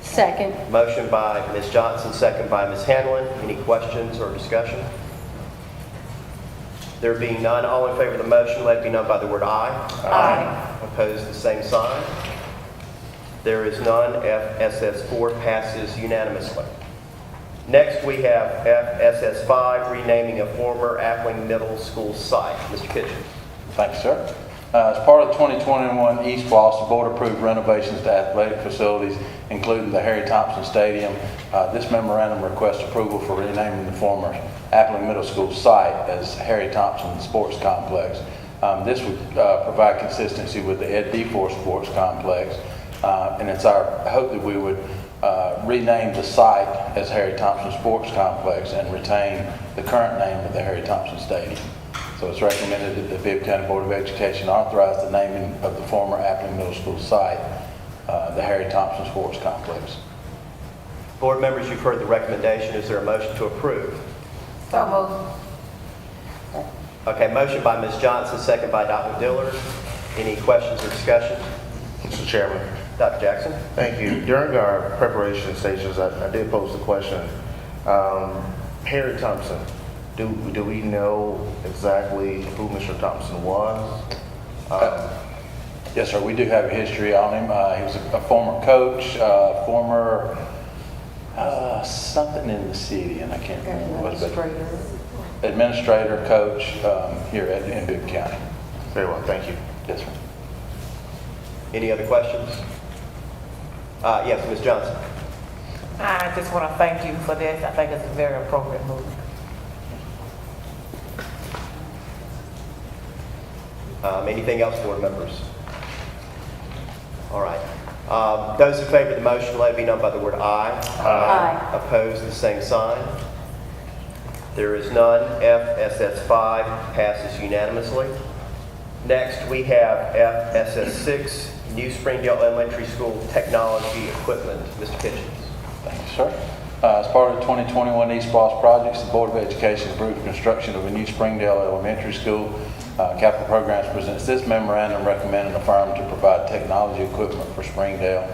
Second. Motion by Ms. Johnson, second by Ms. Hanlon. Any questions or discussion? There being none, all in favor of the motion, let it be known by the word aye. Aye. Opposed, the same sign. There is none. FSS4 passes unanimously. Next, we have FSS5, renaming a former Appling Middle School site. Mr. Kitchen. Thank you, sir. As part of the 2021 East Floss, the board approved renovations to athletic facilities, including the Harry Thompson Stadium. This memorandum requests approval for renaming the former Appling Middle School site as Harry Thompson Sports Complex. This would provide consistency with the Ed DeForest Sports Complex, and it's our hope that we would rename the site as Harry Thompson Sports Complex and retain the current name of the Harry Thompson Stadium. So it's recommended that the Bibb County Board of Education authorize the naming of the former Appling Middle School site, the Harry Thompson Sports Complex. Board members, you've heard the recommendation. Is there a motion to approve? So moved. Okay, motion by Ms. Johnson, second by Dr. Dillard. Any questions or discussion? Mr. Chairman. Dr. Jackson? Thank you. During our preparation stations, I did pose the question, Harry Thompson, do we know exactly who Mr. Thompson was? Yes, sir. We do have a history on him. He was a former coach, former something in the city, and I can't remember what it was. But administrator, coach here in Bibb County. Very well, thank you. Yes, sir. Any other questions? Yes, Ms. Johnson. I just want to thank you for this. I think it's a very appropriate move. Anything else, board members? All right. Those in favor of the motion, let it be known by the word aye. Aye. Opposed, the same sign. There is none. FSS5 passes unanimously. Next, we have FSS6, New Springdale Elementary School Technology Equipment. Mr. Kitchens. Thank you, sir. As part of the 2021 East Floss projects, the Board of Education approved construction of a new Springdale Elementary School. Capital Programs presents this memorandum recommending a firm to provide technology equipment for Springdale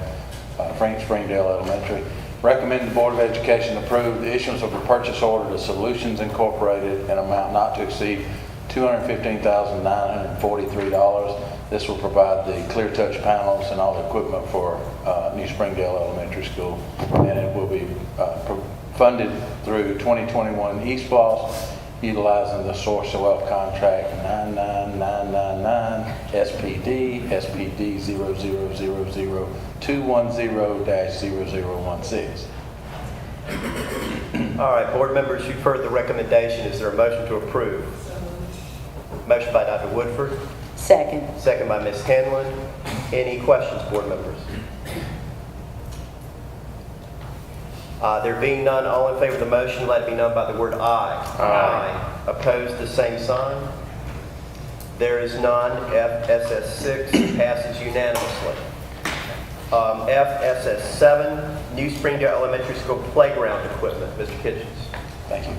Elementary. Recommended the Board of Education approve the issuance of a purchase order to Solutions Incorporated in amount not to exceed $215,943. This will provide the clear touch panels and all the equipment for New Springdale Elementary School, and it will be funded through 2021 East Floss, utilizing the Source of Wealth Contract 99999 SPD 0000210-0016. All right, board members, you've heard the recommendation. Is there a motion to approve? Motion by Dr. Woodford, Second. second by Ms. Hanlon. Any questions, board members? There being none, all in favor of the motion, let it be known by the word aye. Aye. Opposed, the same sign. There is none. FSS6 passes unanimously. FSS7, New Springdale Elementary School Playground Equipment. Mr. Kitchens. Thank you.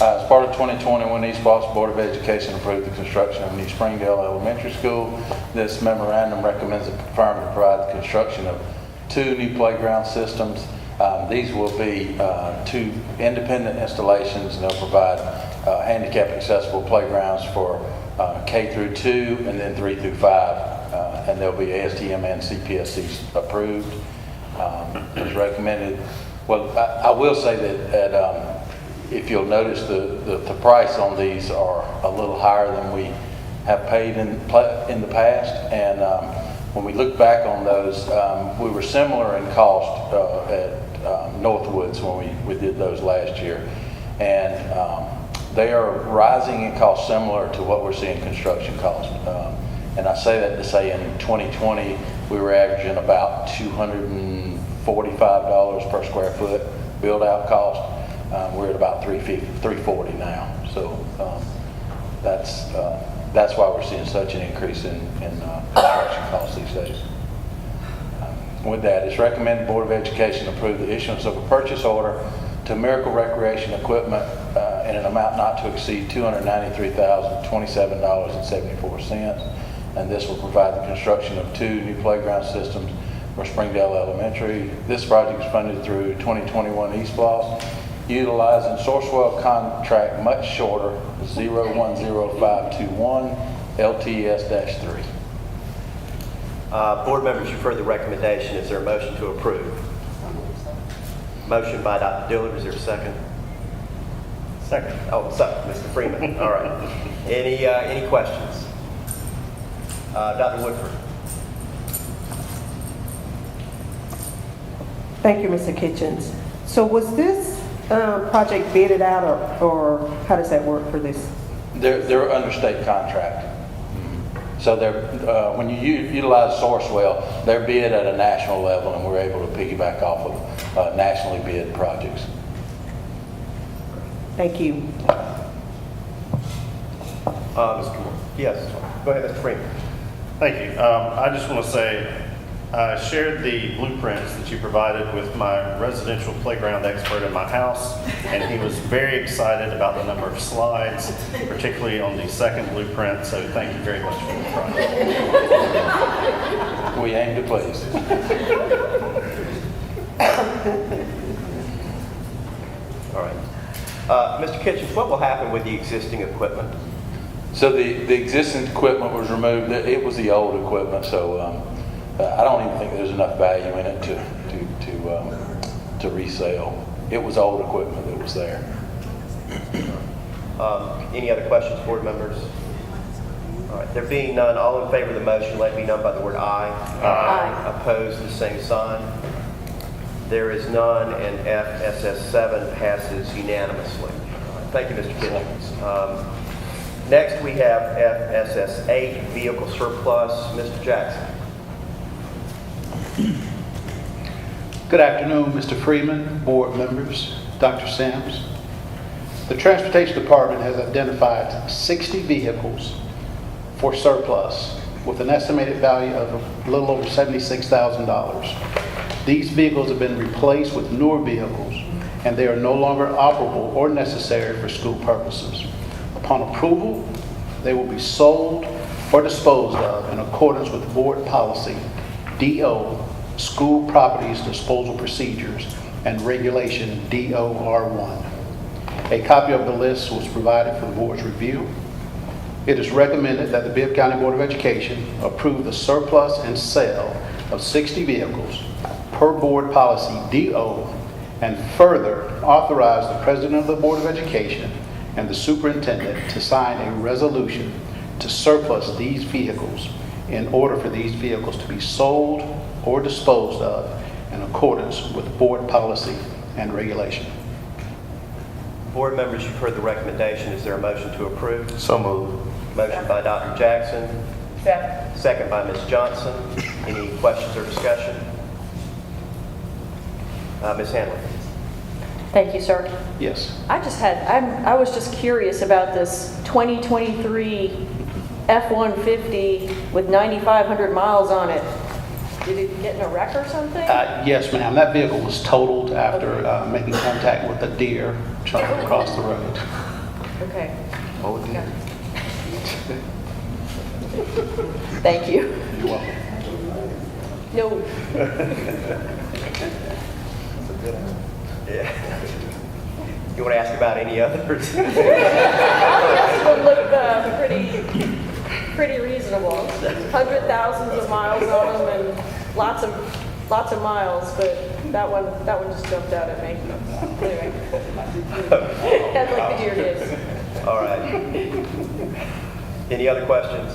As part of 2021 East Floss Board of Education approved the construction of New Springdale Elementary School. This memorandum recommends the firm to provide the construction of 2 new playground systems. These will be 2 independent installations, and they'll provide handicap accessible playgrounds for K through 2 and then 3 through 5, and they'll be ASTM and CPSC approved. As recommended. Well, I will say that if you'll notice, the price on these are a little higher than we have paid in the past, and when we look back on those, we were similar in cost at Northwoods when we did those last year, and they are rising in cost similar to what we're seeing construction cost. And I say that to say in 2020 we were averaging about $245 per square foot build out cost. We're at about $340 now. So that's why we're seeing such an increase in construction costs these days. With that, it's recommended the Board of Education approve the issuance of a purchase order to Miracle Recreation Equipment in an amount not to exceed $293,027.74. And this will provide the construction of 2 new playground systems for Springdale Elementary. This project is funded through 2021 East Floss, utilizing Sourcewell contract much shorter 010521 LTS-3. Board members, you've heard the recommendation. Is there a motion to approve? Motion by Dr. Dillard. Is there a second? Second. Oh, Mr. Freeman. All right. Any questions? Dr. Woodford. Thank you, Mr. Kitchens. So was this project bidded out, or how does that work for this? They're under state contract. So they're, when you utilize Sourcewell, they're bid at a national level, and we're able to piggyback off of nationally bid projects. Thank you. Mr. Moore. Yes. Go ahead, Mr. Freeman. Thank you. I just want to say, I shared the blueprints that you provided with my residential playground expert in my house, and he was very excited about the number of slides, particularly on the second blueprint, so thank you very much for the project. We aim to please. All right. Mr. Kitchens, what will happen with the existing equipment? So the existing equipment was removed. It was the old equipment, so I don't even think there's enough value in it to resell. It was old equipment that was there. Any other questions, board members? All right. There being none, all in favor of the motion, let it be known by the word aye. Aye. Opposed, the same sign. There is none, and FSS7 passes unanimously. Thank you, Mr. Kitchens. Next, we have FSS8, vehicle surplus. Mr. Jackson. Good afternoon, Mr. Freeman, board members, Dr. Sims. The Transportation Department has identified 60 vehicles for surplus with an estimated value of a little over $76,000. These vehicles have been replaced with newer vehicles, and they are no longer operable or necessary for school purposes. Upon approval, they will be sold or disposed of in accordance with board policy, DO, School Properties Disposal Procedures, and Regulation DOR1. A copy of the list was provided for the board's review. It is recommended that the Bibb County Board of Education approve the surplus and sale of 60 vehicles per board policy DO, and further authorize the President of the Board of Education and the Superintendent to sign a resolution to surplus these vehicles in order for these vehicles to be sold or disposed of in accordance with board policy and regulation. Board members, you've heard the recommendation. Is there a motion to approve? So moved. Motion by Dr. Jackson. Second by Ms. Johnson. Any questions or discussion? Ms. Handler. Thank you, sir. Yes. I was just curious about this 2023 F-150 with 9,500 miles on it. Did it get in a wreck or something? Yes, ma'am. That vehicle was totaled after making contact with a deer trying to cross the road. Okay. Oh, it did. Thank you. You're welcome. No. Yeah. You want to ask about any others? It looked pretty reasonable. Thousands of miles on them and lots of miles, but that one just jumped out at me. Anyway, that's like the deer did. All right. Any other questions?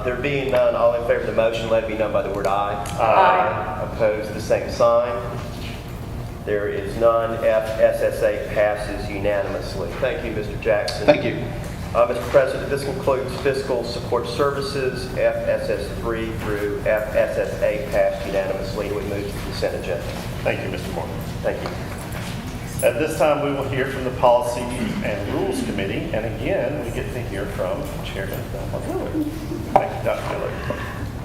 There being none, all in favor of the motion, let it be known by the word aye. Aye. Opposed, the same sign. There is none. FSSA passes unanimously. Thank you, Mr. Jackson. Thank you. Mr. President, this concludes fiscal support services. FSS3 through FSSA passed unanimously. We move to the consent agenda. Thank you, Mr. Moore. Thank you. At this time, we will hear from the Policy and Rules Committee, and again, we get to hear from Chairman Thelma Dillard. Thank you, Dr.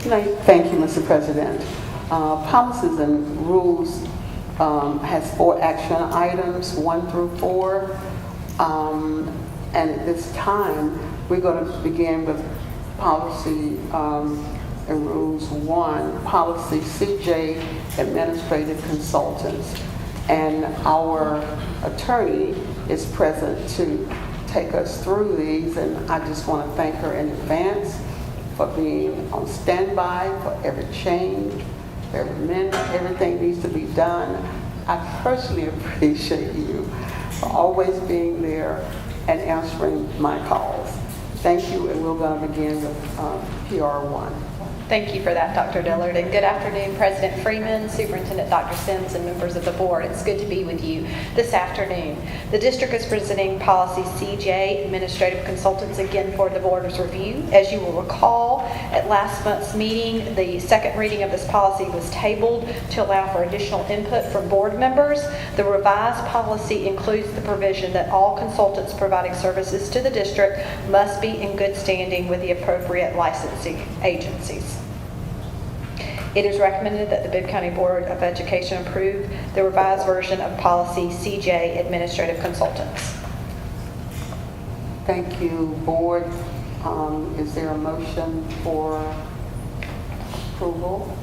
Dillard. Thank you, Mr. President. Policies and Rules has 4 action items, 1 through 4. And at this time, we're going to begin with Policy and Rules 1, Policy CJ, Administrative Consultants. And our attorney is present to take us through these, and I just want to thank her in advance for for being on standby for every change, for every minute, everything needs to be done. I personally appreciate you for always being there and answering my calls. Thank you, and we're going to begin with PR1. Thank you for that, Dr. Dillard, and good afternoon, President Freeman, Superintendent Dr. Sims, and members of the board. It's good to be with you this afternoon. The district is presenting policy CJ, administrative consultants, again for the board's review. As you will recall, at last month's meeting, the second reading of this policy was tabled to allow for additional input from board members. The revised policy includes the provision that all consultants providing services to the district must be in good standing with the appropriate licensing agencies. It is recommended that the Bibb County Board of Education approve the revised version of policy CJ, administrative consultants. Thank you, board. Is there a motion for approval?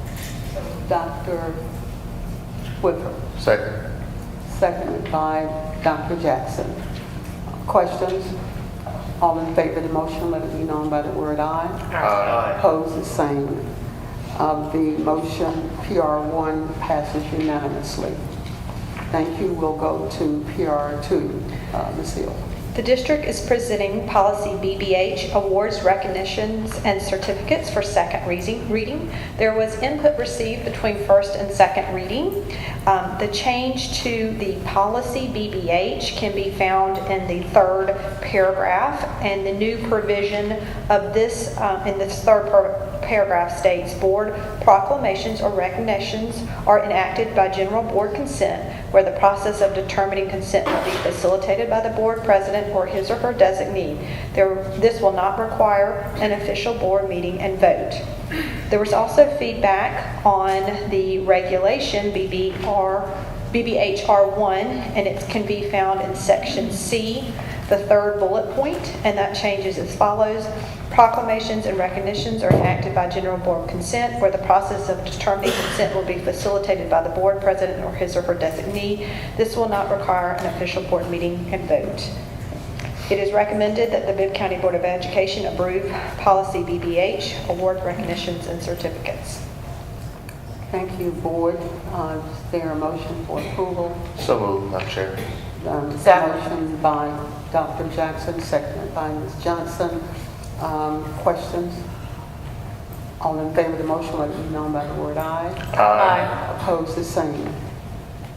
Dr. Whipper, Second. seconded by Dr. Jackson. Questions? All in favor of the motion, let it be known by the word aye. Aye. Opposed, the same. The motion, PR1, passes unanimously. Thank you. We'll go to PR2. Ms. Hill. The district is presenting policy BBH, awards, recognitions, and certificates for second reading. There was input received between first and second reading. The change to the policy BBH can be found in the third paragraph, and the new provision of this in this third paragraph states, board proclamations or recognitions are enacted by general board consent, where the process of determining consent will be facilitated by the board president or his or her designee. This will not require an official board meeting and vote. There was also feedback on the regulation BBHR1, and it can be found in section C, the third bullet point, and that changes as follows. Proclamations and recognitions are enacted by general board consent, where the process of determining consent will be facilitated by the board president or his or her designee. This will not require an official board meeting and vote. It is recommended that the Bibb County Board of Education approve policy BBH, award recognitions and certificates. Thank you, board. Is there a motion for approval? So moved, Madam Chair. Motion by Dr. Jackson, seconded by Ms. Johnson. Questions? All in favor of the motion, let it be known by the word aye. Aye. Opposed, the same.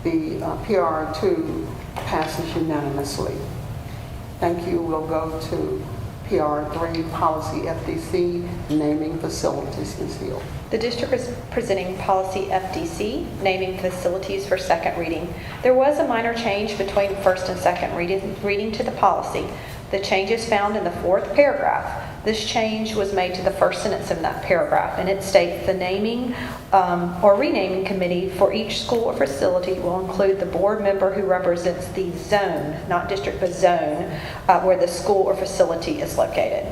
The PR2 passes unanimously. Thank you. We'll go to PR3, policy FDC, naming facilities. Ms. Hill. The district is presenting policy FDC, naming facilities for second reading. There was a minor change between first and second reading to the policy. The change is found in the fourth paragraph. This change was made to the first sentence of that paragraph, and it states the naming or renaming committee for each school or facility will include the board member who represents the zone, not district, but zone, where the school or facility is located.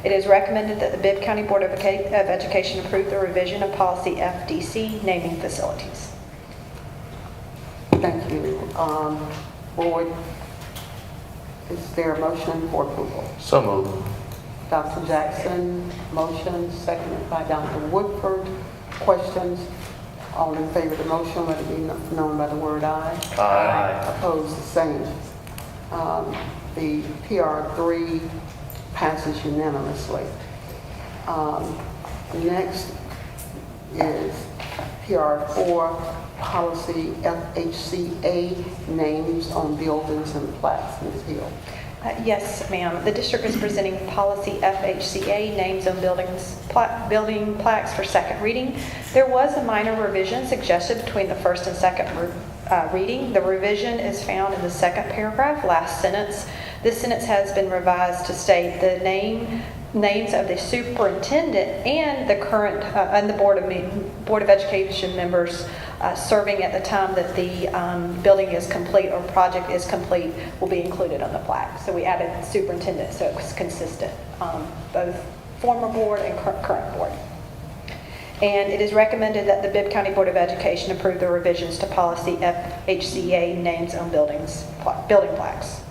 It is recommended that the Bibb County Board of Education approve the revision of policy FDC, naming facilities. Thank you. Board, is there a motion for approval? So moved. Dr. Jackson, motion, seconded by Dr. Woodford. Questions? All in favor of the motion, let it be known by the word aye. Aye. Opposed, the same. The PR3 passes unanimously. Next is PR4, policy FHCA, names on buildings and plaques. Ms. Hill. Yes, ma'am. The district is presenting policy FHCA, names on building plaques for second reading. There was a minor revision suggested between the first and second reading. The revision is found in the second paragraph, last sentence. This sentence has been revised to state the names of the superintendent and the current and the Board of Education members serving at the time that the building is complete or project is complete will be included on the plaque. So we added superintendent so it was consistent, both former board and current board. And it is recommended that the Bibb County Board of Education approve the revisions to policy FHCA, names on building plaques.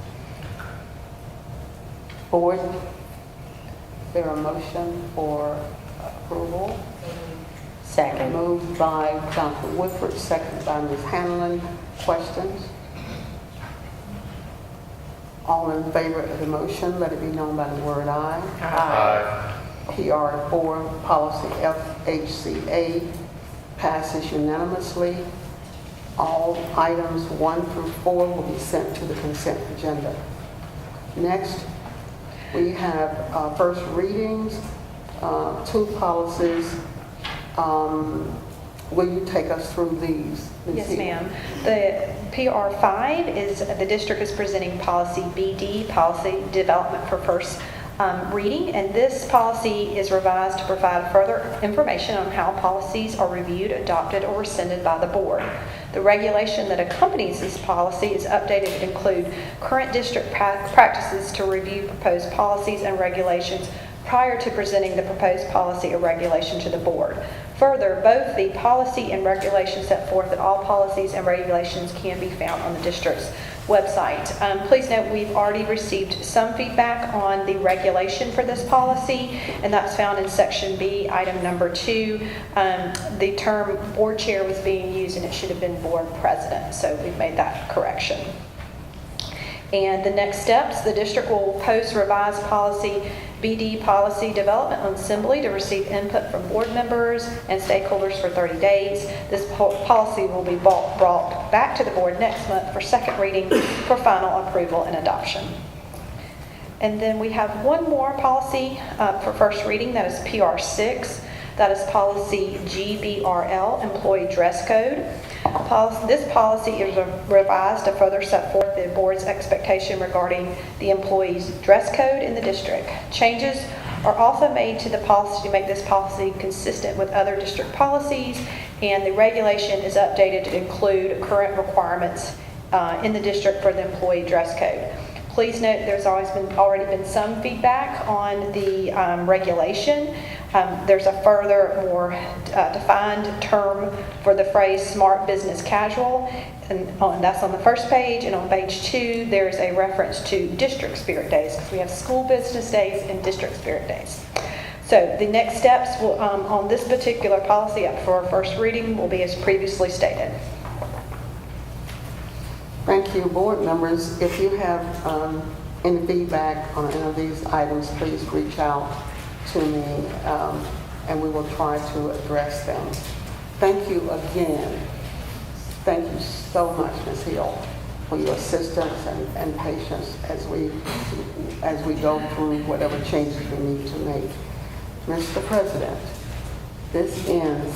Board, There a motion for approval? Second. Moved by Dr. Woodford, seconded by Ms. Hanlon. Questions? All in favor of the motion, let it be known by the word aye. Aye. PR4, policy FHCA passes unanimously. All items 1 through 4 will be sent to the consent agenda. Next, we have first readings, 2 policies. Will you take us through these? Ms. Yes, Hill? ma'am. The PR5 is, the district is presenting policy BD, policy development for first reading, and this policy is revised to provide further information on how policies are reviewed, adopted, or rescinded by the board. The regulation that accompanies this policy is updated to include current district practices to review proposed policies and regulations prior to presenting the proposed policy or regulation to the board. Further, both the policy and regulation set forth that all policies and regulations can be found on the district's website. Please note we've already received some feedback on the regulation for this policy, and that's found in section B, item number 2. The term board chair was being used and it should have been board president, so we've made that correction. And the next steps, the district will post revised policy BD policy development on assembly to receive input from board members and stakeholders for 30 days. This policy will be brought back to the board next month for second reading for final approval and adoption. And then we have one more policy for first reading, that is PR6. That is policy GBRL, employee dress code. This policy is revised to further set forth the board's expectation regarding the employee's dress code in the district. Changes are also made to the policy to make this policy consistent with other district policies, and the regulation is updated to include current requirements in the district for the employee dress code. Please note there's already been some feedback on the regulation. There's a further, more defined term for the phrase smart business casual, and that's on the first page. And on page 2, there's a reference to district spirit days, because we have school business days and district spirit days. So the next steps will, on this particular policy up for first reading will be as previously stated. Thank you, board members. If you have any feedback on any of these items, please reach out to me, and we will try to address them. Thank you again. Thank you so much, Ms. Hill, for your assistance and patience as we go through whatever changes we need to make. Mr. President, this ends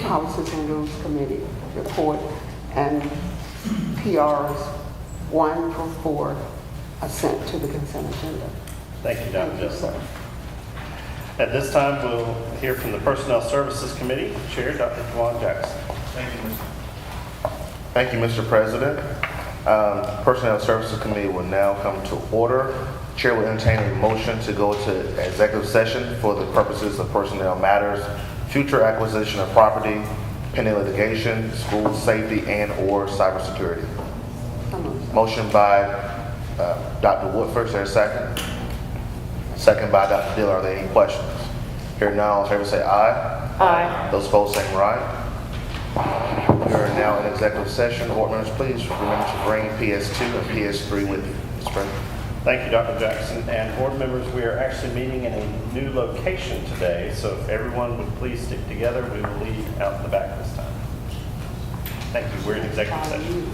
Policies and Rules Committee report, and PRs 1 through 4 are sent to the consent agenda. Thank you, Dr. Thank you, Jessup. sir. At this time, we'll hear from the Personnel Services Committee, Chair Dr. Juwan Jackson. Thank you, Mr. President. Personnel Services Committee will now come to order. Chair will entertain a motion to go to executive session for the purposes of personnel matters, future acquisition of property, pending litigation, school safety, and/or cybersecurity. Motion by Dr. Woodford. Is there a second? Second by Dr. Dillon. Are there any questions? Hearing none, all in favor say aye. Aye. Those opposed, same right. We are now in executive session. Board members, please remember to bring PS2 and PS3 with you. Mr. President. Thank you, Dr. Jackson. And board members, we are actually meeting in a new location today, so if everyone would please stick together, we will leave out in the back this time. Thank you. We're in executive session.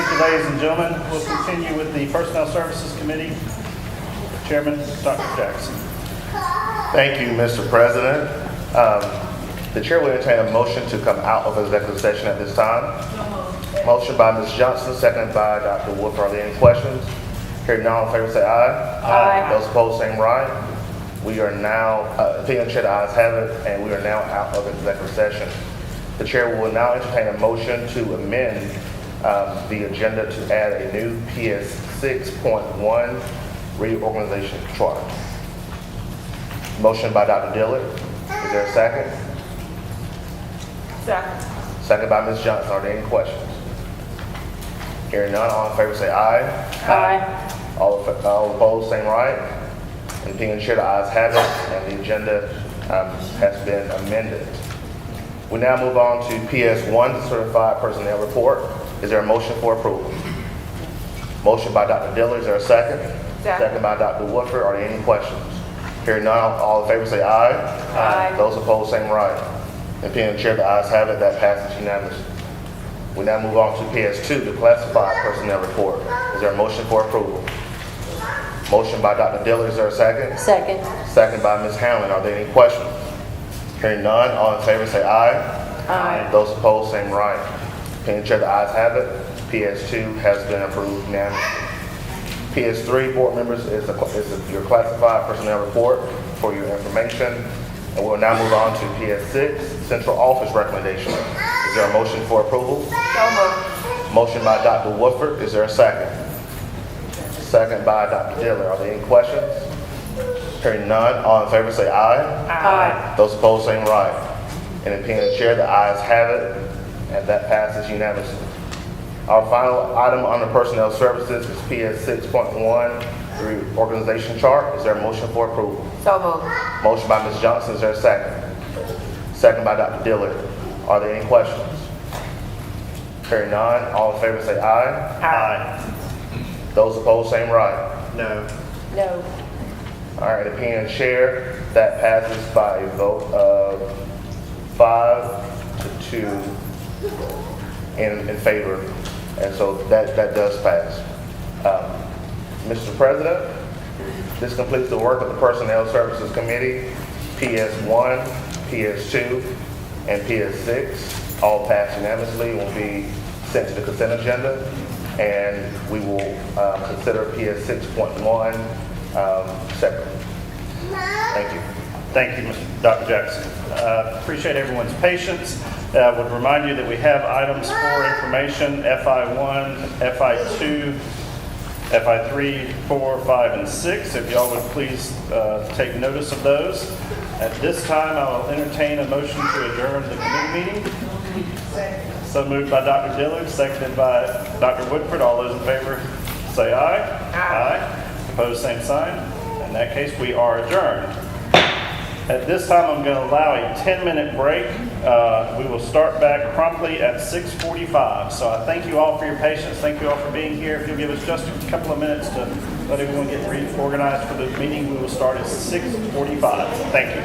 Thank you, ladies and gentlemen. We'll continue with the Personnel Services Committee. Chairman, Dr. Jackson. Thank you, Mr. President. The chair will entertain a motion to come out of executive session at this time. Motion by Ms. Johnson, seconded by Dr. Wolf. Are there any questions? Hearing none, all in favor say aye. Aye. Those opposed, same right. We are now, opinion chair, the ayes have it, and we are now out of executive session. The chair will now entertain a motion to amend the agenda to add a new PS 6.1 reorganization chart. Motion by Dr. Dillard. Is there a second? Second. Second by Ms. Johnson. Are there any questions? Hearing none, all in favor say aye. Aye. All opposed, same right. And being chair, the ayes have it, and the agenda has been amended. We now move on to PS1, the Certified Personnel Report. Is there a motion for approval? Motion by Dr. Dillard. Is there a second? Second by Dr. Woodford. Are there any questions? Hearing none, all in favor say aye. Aye. Those opposed, same right. And being chair, the ayes have it. That passes unanimously. We now move on to PS2, the Classified Personnel Report. Is there a motion for approval? Motion by Dr. Dillard. Is there a second? Second. Second by Ms. Hamlin. Are there any questions? Hearing none, all in favor say aye. Aye. Those opposed, same right. Being chair, the ayes have it. PS2 has been approved unanimously. PS3, board members, is your Classified Personnel Report for your information. And we'll now move on to PS6, Central Office Recommendation. Is there a motion for approval? So moved. Motion by Dr. Woodford. Is there a second? Second by Dr. Dillard. Are there any questions? Hearing none, all in favor say aye. Aye. Those opposed, same right. And in being chair, the ayes have it, and that passes unanimously. Our final item under Personnel Services is PS 6.1, the organization chart. Is there a motion for approval? So moved. Motion by Ms. Johnson. Is there a second? Second by Dr. Dillard. Are there any questions? Hearing none, all in favor say aye. Aye. Those opposed, same right. No. No. All right, opinion chair, that passes by a vote of 5-2 in favor, and so that does pass. Mr. President, this completes the work of the Personnel Services Committee. PS1, PS2, and PS6 all passed unanimously, will be sent to the consent agenda, and we will consider PS 6.1 separately. Thank you. Thank you, Dr. Jackson. Appreciate everyone's patience. Would remind you that we have items for information, FI1, FI2, FI3, 4, 5, and 6. If y'all would please take notice of those. At this time, I will entertain a motion to adjourn the committee meeting. So moved by Dr. Dillard, seconded by Dr. Woodford. All those in favor say aye. Aye. Opposed, same sign. In that case, we are adjourned. At this time, I'm going to allow a 10-minute break. We will start back promptly at 6:45. So I thank you all for your patience. Thank you all for being here. If you'll give us just a couple of minutes to let everyone get reorganized for the meeting, we will start at 6:45. Thank you.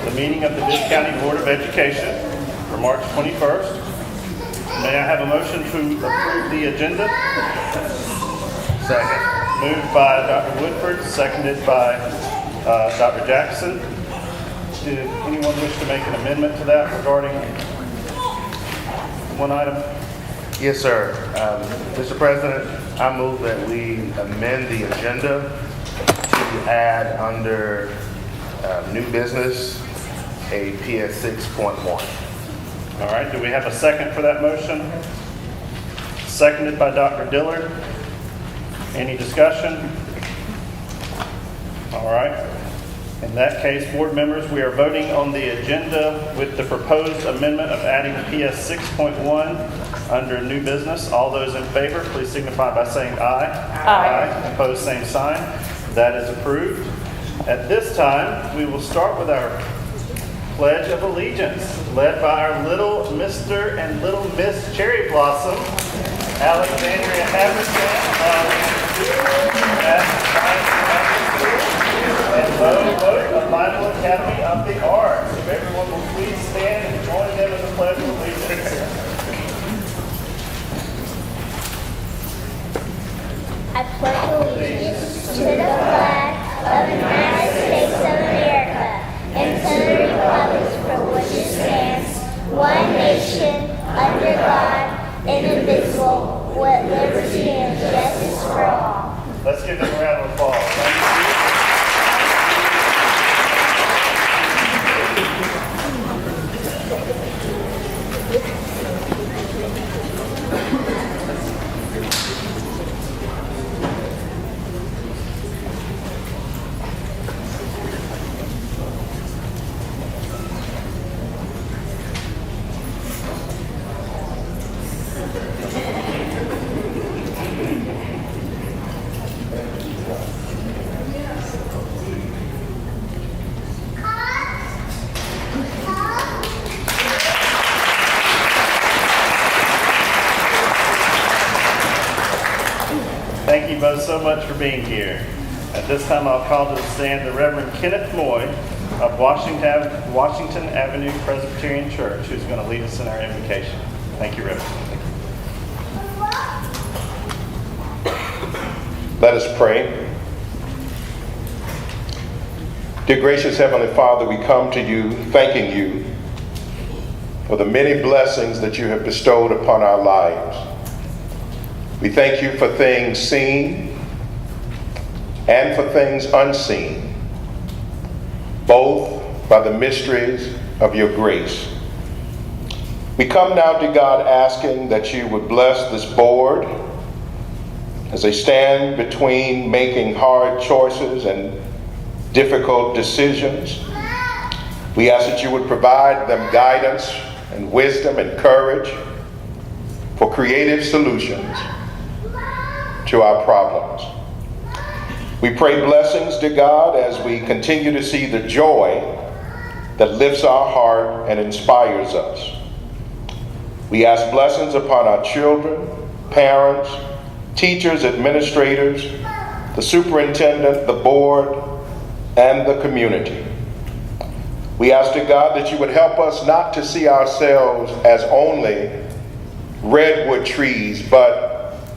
the meeting of the Bibb County Board of Education for March 21st. May I have a motion to approve the agenda? Second. Moved by Dr. Woodford, seconded by Dr. Jackson. Did anyone wish to make an amendment to that regarding one item? Yes, sir. Mr. President, I move that we amend the agenda to add under new business a PS 6.1. All right, do we have a second for that motion? Seconded by Dr. Dillard. Any discussion? All right. In that case, board members, we are voting on the agenda with the proposed amendment of adding PS 6.1 under new business. All those in favor, please signify by saying aye. Aye. Opposed, same sign. That is approved. At this time, we will start with our Pledge of Allegiance, led by our little Mr. and little Miss Cherry Blossom, Alexandria Haverton and Bo of Bible Academy of the Arts. If everyone will please stand and join them in the Pledge of Allegiance. I pledge allegiance to the flag of the United States of America and to the republic for which it stands, one nation, under God, indivisible, with liberty and justice for all. Let's give them a round of applause. Thank you. Thank you both so much for being here. At this time, I'll call to the stand the Reverend Kenneth Moy of Washington Avenue Presbyterian Church, who's going to lead us in our invocation. Thank you, Reverend. Let us pray. Dear gracious Heavenly Father, we come to you thanking you for the many blessings that you have bestowed upon our lives. We thank you for things seen and for things unseen, both by the mysteries of your grace. We come now to God asking that you would bless this board as they stand between making hard choices and difficult decisions. We ask that you would provide them guidance and wisdom and courage for creative solutions to our problems. We pray blessings to God as we continue to see the joy that lifts our heart and inspires us. We ask blessings upon our children, parents, teachers, administrators, the superintendent, the board, and the community. We ask to God that you would help us not to see ourselves as only redwood trees, but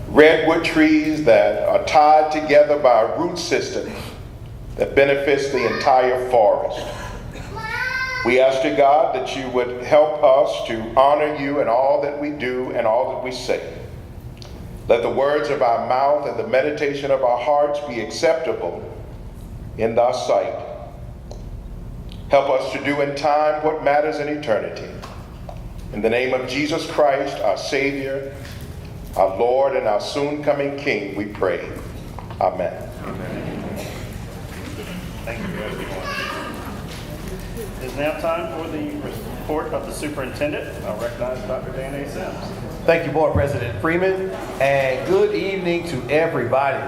redwood trees that are tied together by a root system that benefits the entire forest. We ask to God that you would help us to honor you in all that we do and all that we say. Let the words of our mouth and the meditation of our hearts be acceptable in thy sight. Help us to do in time what matters in eternity. In the name of Jesus Christ, our Savior, our Lord, and our soon-coming King, we pray. Amen. Thank you, everyone. It is now time for the report of the superintendent. I'll recognize Dr. Dan A. Sims. Thank you, Board President Freeman, and good evening to everybody.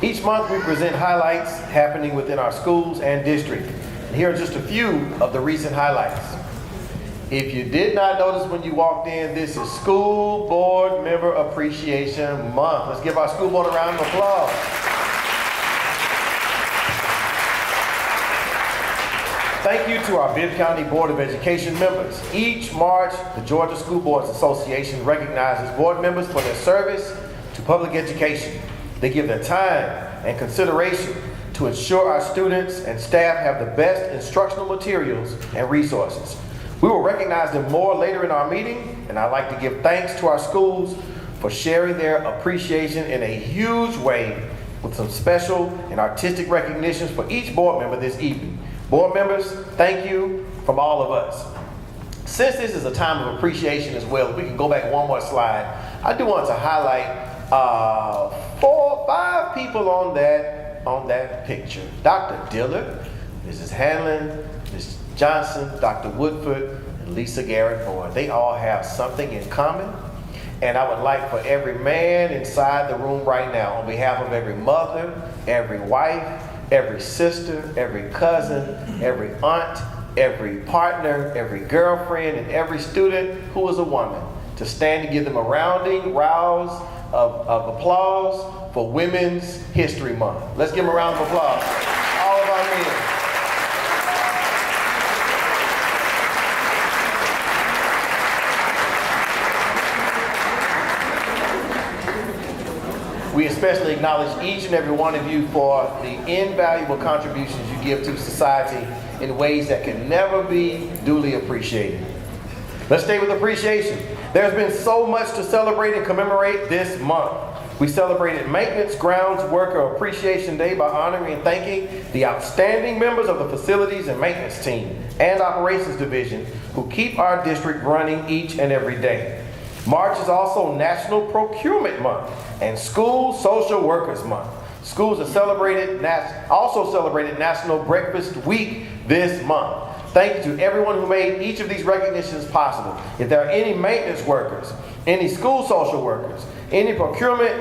Each month we present highlights happening within our schools and district. And here are just a few of the recent highlights. If you did not notice when you walked in, this is School Board Member Appreciation Month. Let's give our school board a round of applause. Thank you to our Bibb County Board of Education members. Each March, the Georgia School Boards Association recognizes board members for their service to public education. They give their time and consideration to ensure our students and staff have the best instructional materials and resources. We will recognize them more later in our meeting, and I'd like to give thanks to our schools for sharing their appreciation in a huge way with some special and artistic recognitions for each board member this evening. Board members, thank you from all of us. Since this is a time of appreciation as well, if we can go back one more slide, I do want to highlight 4 or 5 people on that picture. Dr. Dillard, Mrs. Hanlon, Ms. Johnson, Dr. Woodford, and Lisa Garrett Boyd. They all have something in common. And I would like for every man inside the room right now, on behalf of every mother, every wife, every sister, every cousin, every aunt, every partner, every girlfriend, and every student who is a woman, to stand and give them a rounding rouse of applause for Women's History Month. Let's give them a round of applause. All of our men. We especially acknowledge each and every one of you for the invaluable contributions you give to society in ways that can never be duly appreciated. Let's stay with appreciation. There's been so much to celebrate and commemorate this month. We celebrated Maintenance Grounds Worker Appreciation Day by honoring and thanking the outstanding members of the Facilities and Maintenance Team and Operations Division who keep our district running each and every day. March is also National Procurement Month and School Social Workers Month. Schools are also celebrated National Breakfast Week this month. Thank you to everyone who made each of these recognitions possible. If there are any maintenance workers, any school social workers, any procurers,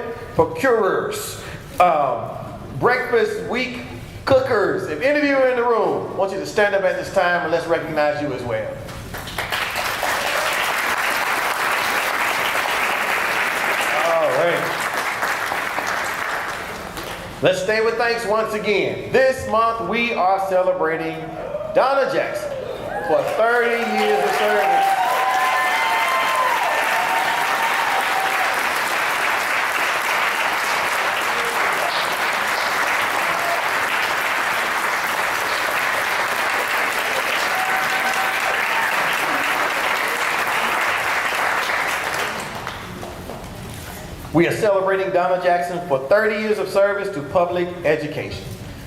breakfast week cookers, if any of you are in the room, I want you to stand up at this time and let's recognize you as well. Let's stay with thanks once again. This month we are celebrating Donna Jackson for 30 years of service. We are celebrating Donna Jackson for 30 years of service to public education.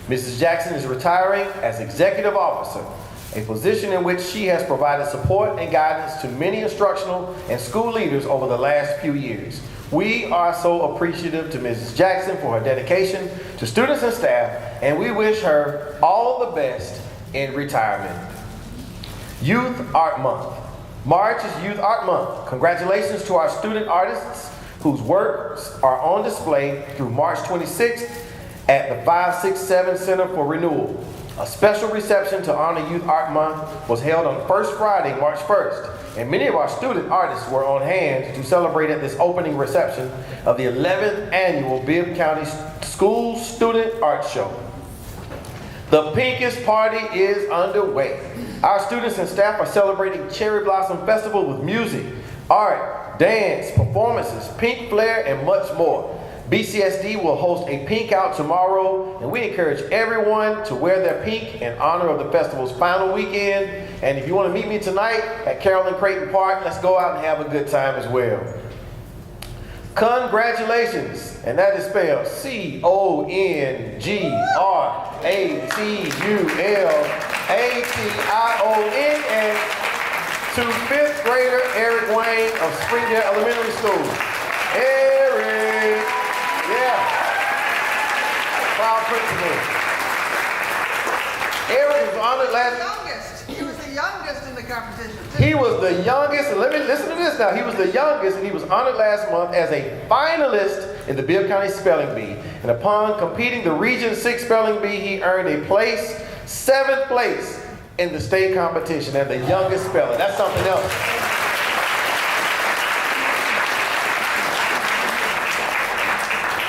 Mrs. Jackson is retiring as executive officer, a position in which she has provided support and guidance to many instructional and school leaders over the last few years. We are so appreciative to Mrs. Jackson for her dedication to students and staff, and we wish her all the best in retirement. Youth Art Month. March is Youth Art Month. Congratulations to our student artists whose works are on display through March 26th at the 567 Center for Renewal. A special reception to honor Youth Art Month was held on First Friday, March 1st, and many of our student artists were on hand to celebrate at this opening reception of the 11th annual Bibb County School Student Art Show. The Pinkest Party is underway. Our students and staff are celebrating Cherry Blossom Festival with music, art, dance, performances, pink flair, and much more. BCSD will host a pink out tomorrow, and we encourage everyone to wear their pink in honor of the festival's final weekend. And if you want to meet me tonight at Carolyn Creighton Park, let's go out and have a good time as well. Congratulations, and that is spelled CONGRATULATION to 5th grader Eric Wayne of Springdale Elementary School. Eric, yeah, proud principal. Eric was honored last. He was the youngest in the competition. He was the youngest, and let me listen to this now. He was the youngest, and he was honored last month as a finalist in the Bibb County Spelling Bee. And upon competing the Region 6 Spelling Bee, he earned a place, 7th place in the state competition and the youngest speller. That's something else.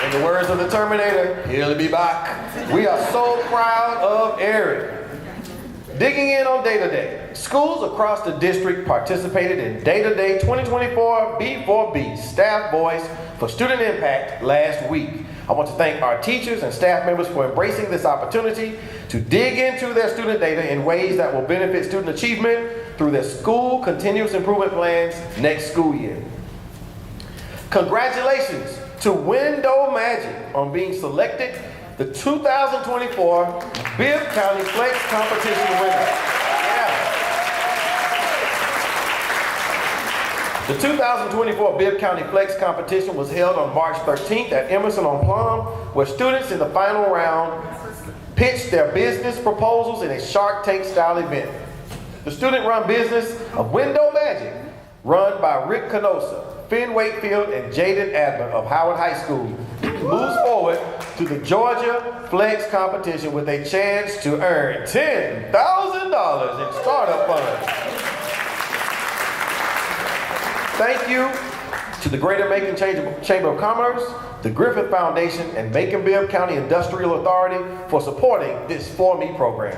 In the words of the Terminator, he'll be back. We are so proud of Eric. Digging in on Data Day. Schools across the district participated in Data Day 2024 B4B Staff Voice for Student Impact last week. I want to thank our teachers and staff members for embracing this opportunity to dig into their student data in ways that will benefit student achievement through their school continuous improvement plans next school year. Congratulations to Window Magic on being selected the 2024 Bibb County Flex Competition winner. The 2024 Bibb County Flex Competition was held on March 13th at Emerson on Plum, where students in the final round pitched their business proposals in a Shark Tank style event. The student-run business of Window Magic, run by Rick Canosa, Finn Wakefield, and Jaden Adler of Howard High School, moves forward to the Georgia Flex Competition with a chance to earn $10,000 in startup funds. Thank you to the Greater Macon Chamber of Commerce, the Griffith Foundation, and Macon-Bibb County Industrial Authority for supporting this For Me program.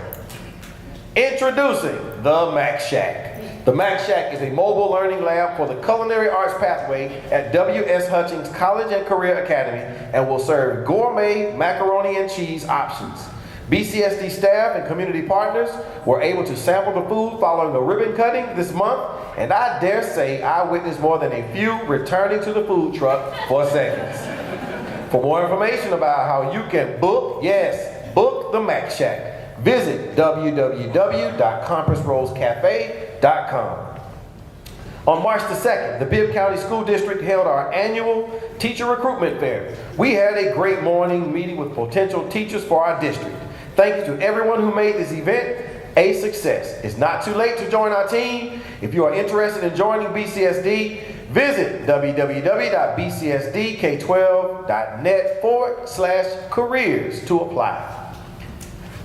Introducing the Mac Shack. The Mac Shack is a mobile learning lab for the culinary arts pathway at W.S. Hutchings College and Career Academy and will serve gourmet macaroni and cheese options. BCSD staff and community partners were able to sample the food following a ribbon cutting this month, and I dare say I witnessed more than a few returning to the food truck for seconds. For more information about how you can book the Mac Shack, visit www.compassrosecafe.com. On March the 2nd, the Bibb County School District held our annual teacher recruitment fair. We had a great morning meeting with potential teachers for our district. Thank you to everyone who made this event a success. It's not too late to join our team. If you are interested in joining BCSD, visit www.bcsdk12.net/careers to apply.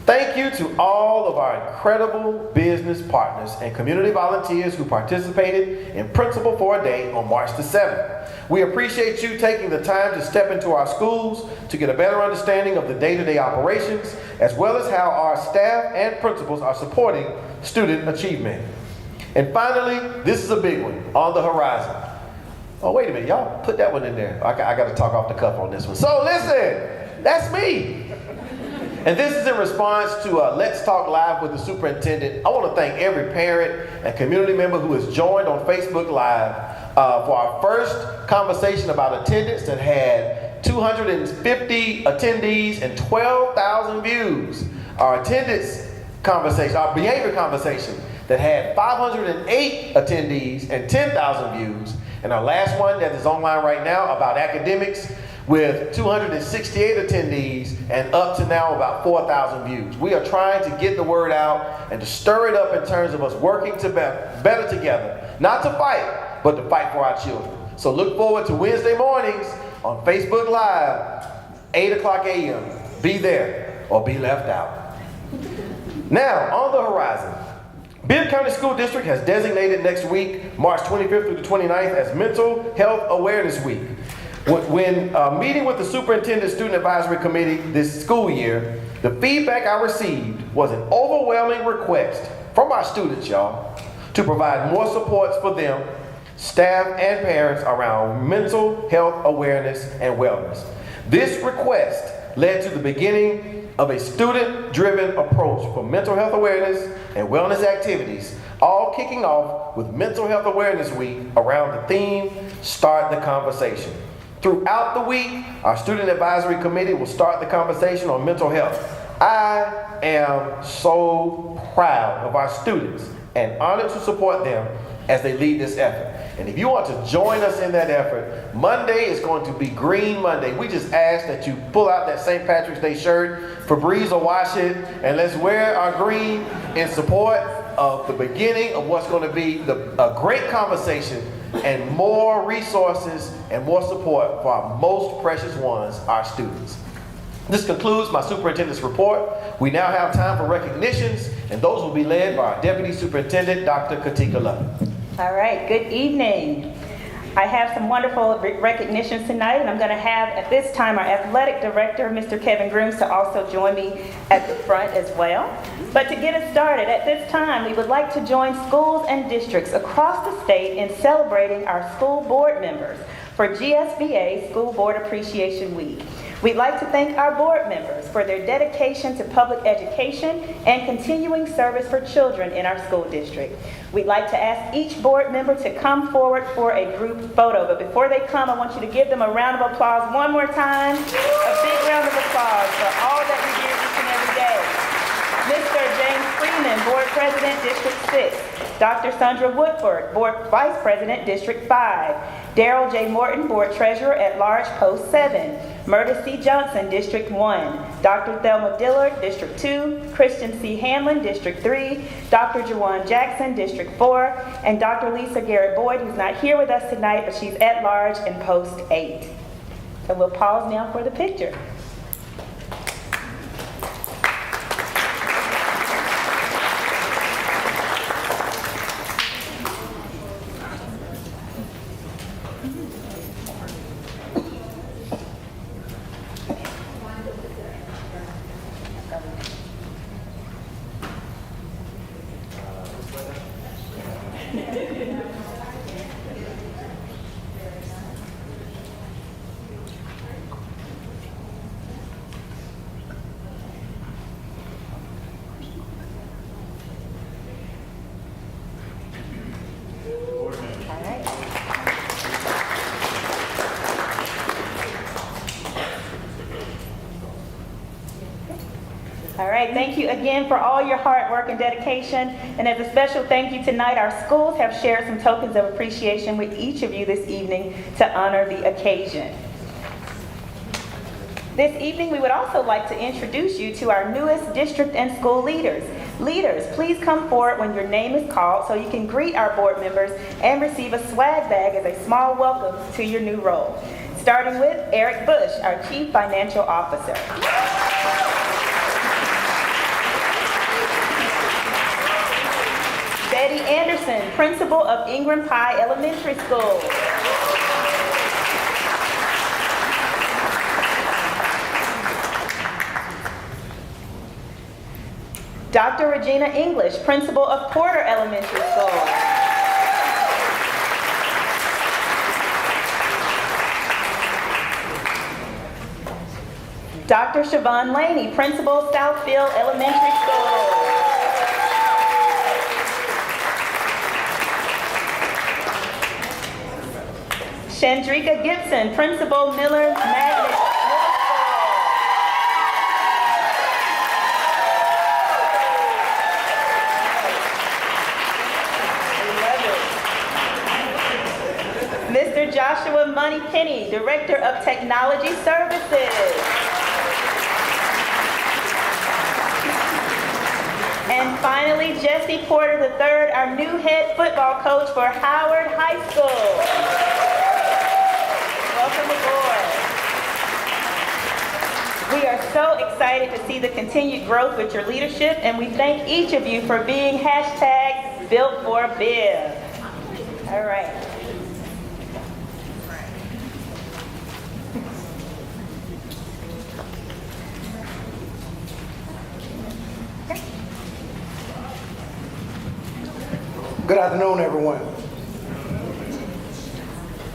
Thank you to all of our incredible business partners and community volunteers who participated in Principal for a Day on March the 7th. We appreciate you taking the time to step into our schools to get a better understanding of the day-to-day operations, as well as how our staff and principals are supporting student achievement. And finally, this is a big one, on the horizon. Oh, wait a minute, y'all put that one in there. I got to talk off the cuff on this one. So listen, that's me. And this is in response to Let's Talk Live with the Superintendent. I want to thank every parent and community member who has joined on Facebook Live for our first conversation about attendance that had 250 attendees and 12,000 views. Our attendance conversation, our behavior conversation that had 508 attendees and 10,000 views. And our last one that is online right now about academics with 268 attendees and up to now about 4,000 views. We are trying to get the word out and to stir it up in terms of us working to better together, not to fight, but to fight for our children. So look forward to Wednesday mornings on Facebook Live, 8 o'clock a.m. Be there or be left out. Now, on the horizon, Bibb County School District has designated next week, March 25th through the 29th, as Mental Health Awareness Week. When meeting with the Superintendent Student Advisory Committee this school year, the feedback I received was an overwhelming request from our students, y'all, to provide more supports for them, staff, and parents around mental health awareness and wellness. This request led to the beginning of a student-driven approach for mental health awareness and wellness activities, all kicking off with Mental Health Awareness Week around the theme, Start the Conversation. Throughout the week, our Student Advisory Committee will start the conversation on mental health. I am so proud of our students and honored to support them as they lead this effort. And if you want to join us in that effort, Monday is going to be Green Monday. We just ask that you pull out that St. Patrick's Day shirt, Febreze or wash it, and let's wear our green in support of the beginning of what's going to be a great conversation and more resources and more support for our most precious ones, our students. This concludes my superintendent's report. We now have time for recognitions, and those will be led by our Deputy Superintendent, Dr. Katika Lovett. All right, good evening. I have some wonderful recognitions tonight, and I'm going to have at this time our athletic director, Mr. Kevin Grooms, to also join me at the front as well. But to get us started, at this time, we would like to join schools and districts across the state in celebrating our school board members for GSBA School Board Appreciation Week. We'd like to thank our board members for their dedication to public education and continuing service for children in our school district. We'd like to ask each board member to come forward for a group photo. But before they come, I want you to give them a round of applause one more time. A big round of applause for all that we do each and every day. Mr. James Freeman, Board President, District 6. Dr. Sandra Woodford, Board Vice President, District 5. Darrell J. Morton, Board Treasurer at Large, Post 7. Murda C. Johnson, District 1. Dr. Thelma Dillard, District 2. Christian C. Hamlin, District 3. Dr. Jawan Jackson, District 4. And Dr. Lisa Garrett Boyd, who's not here with us tonight, but she's at large in Post 8. So we'll pause now for the picture. All right, thank you again for all your hard work and dedication. And as a special thank you tonight, our schools have shared some tokens of appreciation with each of you this evening to honor the occasion. This evening, we would also like to introduce you to our newest district and school leaders. Leaders, please come forward when your name is called so you can greet our board members and receive a swag bag as a small welcome to your new role. Starting with Eric Bush, our Chief Financial Officer. Betty Anderson, Principal of Ingram Pie Elementary School. Dr. Regina English, Principal of Porter Elementary School. Dr. Siobhan Laney, Principal of Southfield Elementary School. Chandrika Gibson, Principal Miller Magnet. Mr. Joshua Money Penny, Director of Technology Services. And finally, Jesse Porter III, our new head football coach for Howard High School. Welcome aboard. We are so excited to see the continued growth with your leadership, and we thank each of you for being #BuiltForBibb. All right. Good afternoon, everyone.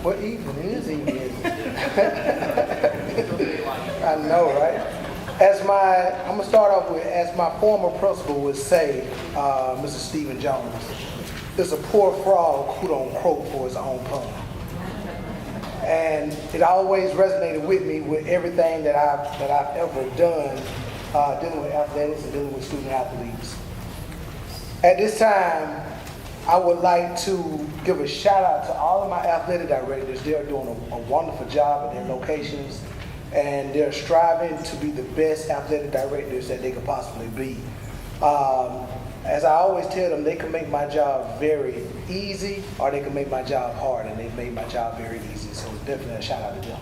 What evening is evening? I know, right? I'm gonna start off with, as my former principal would say, Mr. Stephen Jones, it's a poor frog who don't croak for his own pond. And it always resonated with me with everything that I've ever done dealing with athletics and dealing with student athletes. At this time, I would like to give a shout out to all of my athletic directors. They're doing a wonderful job at their locations, and they're striving to be the best athletic directors that they could possibly be. As I always tell them, they can make my job very easy or they can make my job hard, and they've made my job very easy, so definitely a shout out to them.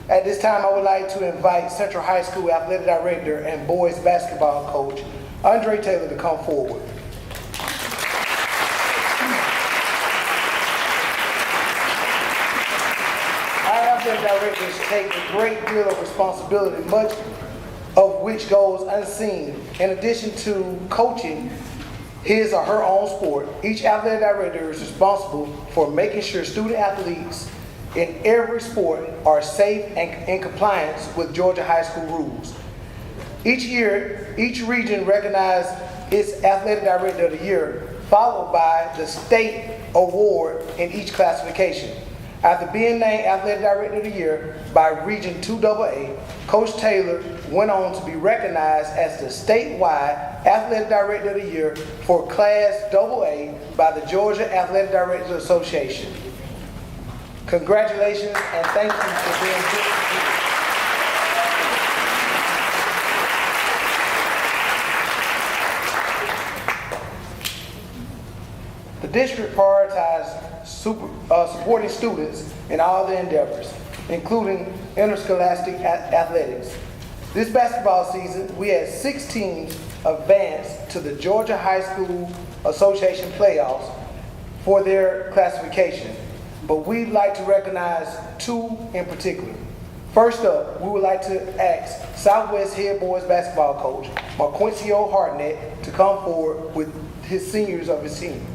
At this time, I would like to invite Central High School athletic director and boys basketball coach Andre Taylor to come forward. take a great deal of responsibility, much of which goes unseen. In addition to coaching his or her own sport, each athletic director is responsible for making sure student athletes in every sport are safe and in compliance with Georgia high school rules. Each year, each region recognizes its athletic director of the year, followed by the state award in each classification. After being named athletic director of the year by Region 2AA, Coach Taylor went on to be recognized as the statewide athletic director of the year for Class AA by the Georgia Athletic Directors Association. Congratulations and thank you for being here. The district prioritized supporting students in all their endeavors, including interscholastic athletics. This basketball season, we had 6 teams advance to the Georgia High School Association playoffs for their classification, but we'd like to recognize 2 in particular. First up, we would like to ask Southwest head boys basketball coach, Marquincio Hartnett, to come forward with his seniors of his team.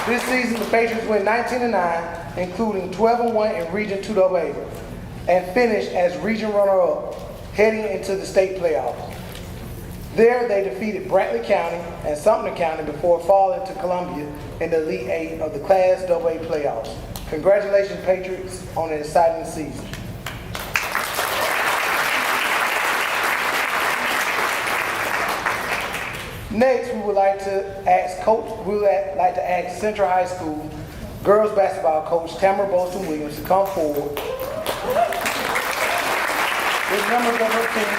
This season, the Patriots went 19-9, including 12-1 in Region 2AA, and finished as region runner-up, heading into the state playoffs. There, they defeated Brantley County and Sumter County before falling to Columbia in the Elite 8 of the Class AA playoffs. Congratulations, Patriots, on an exciting season. Next, we would like to ask Central High School girls basketball coach Tamara Bolton Williams to come forward with members of her team.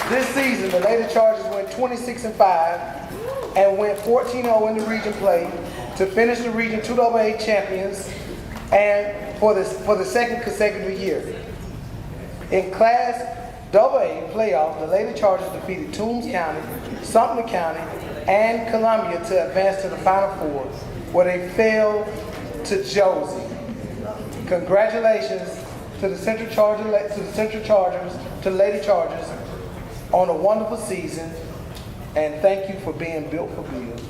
This season, the Lady Chargers went 26-5 and went 14-0 in the region play to finish the Region 2AA champions and for the second consecutive year. In Class AA playoff, the Lady Chargers defeated Toombs County, Sumter County, and Columbia to advance to the Final Four, where they fell to Josie. Congratulations to the Central Chargers, to the Lady Chargers, on a wonderful season, and thank you for being built for Bibb.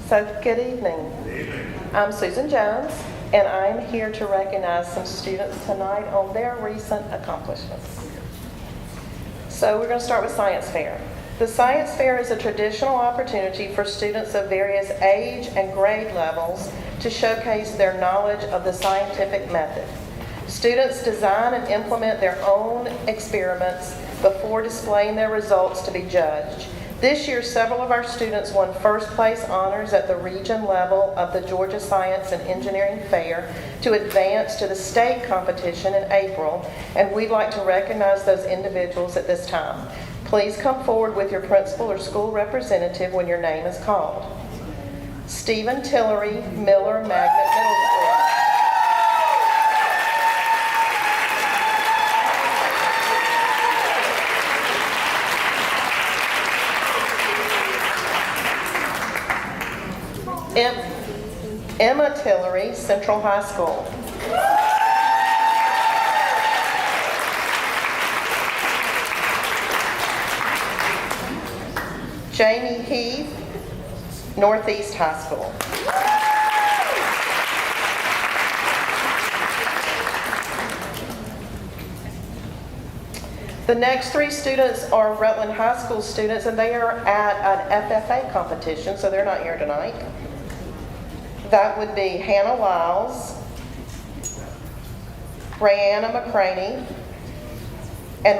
So, good evening. I'm Susan Jones, and I'm here to recognize some students tonight on their recent accomplishments. So, we're going to start with Science Fair. The Science Fair is a traditional opportunity for students of various age and grade levels to showcase their knowledge of the scientific method. Students design and implement their own experiments before displaying their results to be judged. This year, several of our students won first place honors at the region level of the Georgia Science and Engineering Fair to advance to the state competition in April, and we'd like to recognize those individuals at this time. Please come forward with your principal or school representative when your name is called. Stephen Tillery, Miller Magnet Middle School. Emma Tillery, Central High School. Jamie Heath, Northeast High School. The next 3 students are Rutland High School students, and they are at an FFA competition, so they're not here tonight. That would be Hannah Wiles, Rayanna McCraney, and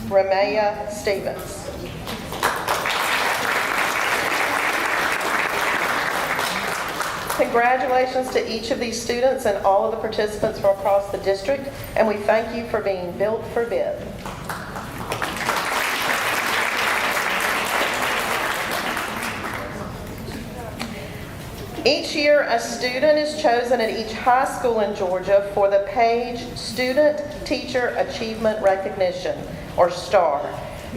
Ramaya Stevens. Congratulations to each of these students and all of the participants from across the district, and we thank you for being built for Bibb. Each year, a student is chosen at each high school in Georgia for the Page Student Teacher Achievement Recognition, or STAR,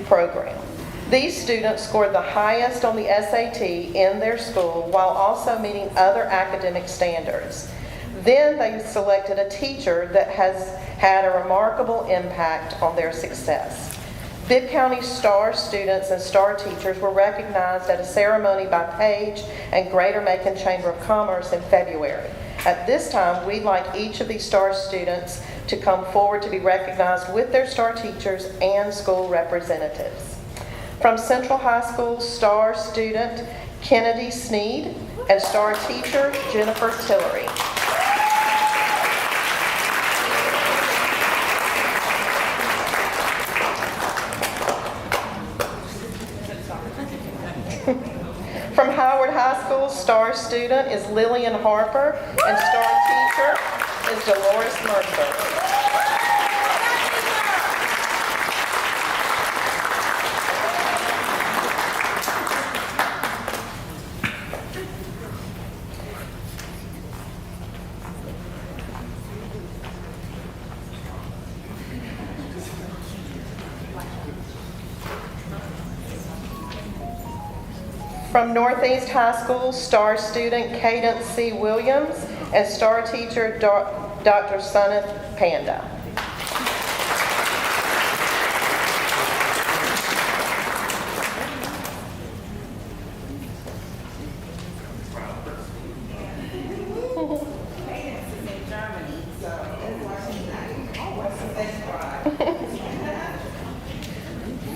program. These students scored the highest on the SAT in their school while also meeting other academic standards. Then they selected a teacher that has had a remarkable impact on their success. Bibb County STAR students and STAR teachers were recognized at a ceremony by Page and Greater Macon Chamber of Commerce in February. At this time, we'd like each of these STAR students to come forward to be recognized with their STAR teachers and school representatives. From Central High School, STAR student Kennedy Sneed and STAR teacher Jennifer Tillery. From Howard High School, STAR student is Lillian Harper and STAR teacher is Dolores Mercer. From Northeast High School, STAR student Cadence C. Williams and STAR teacher Dr. Sunneth Panda.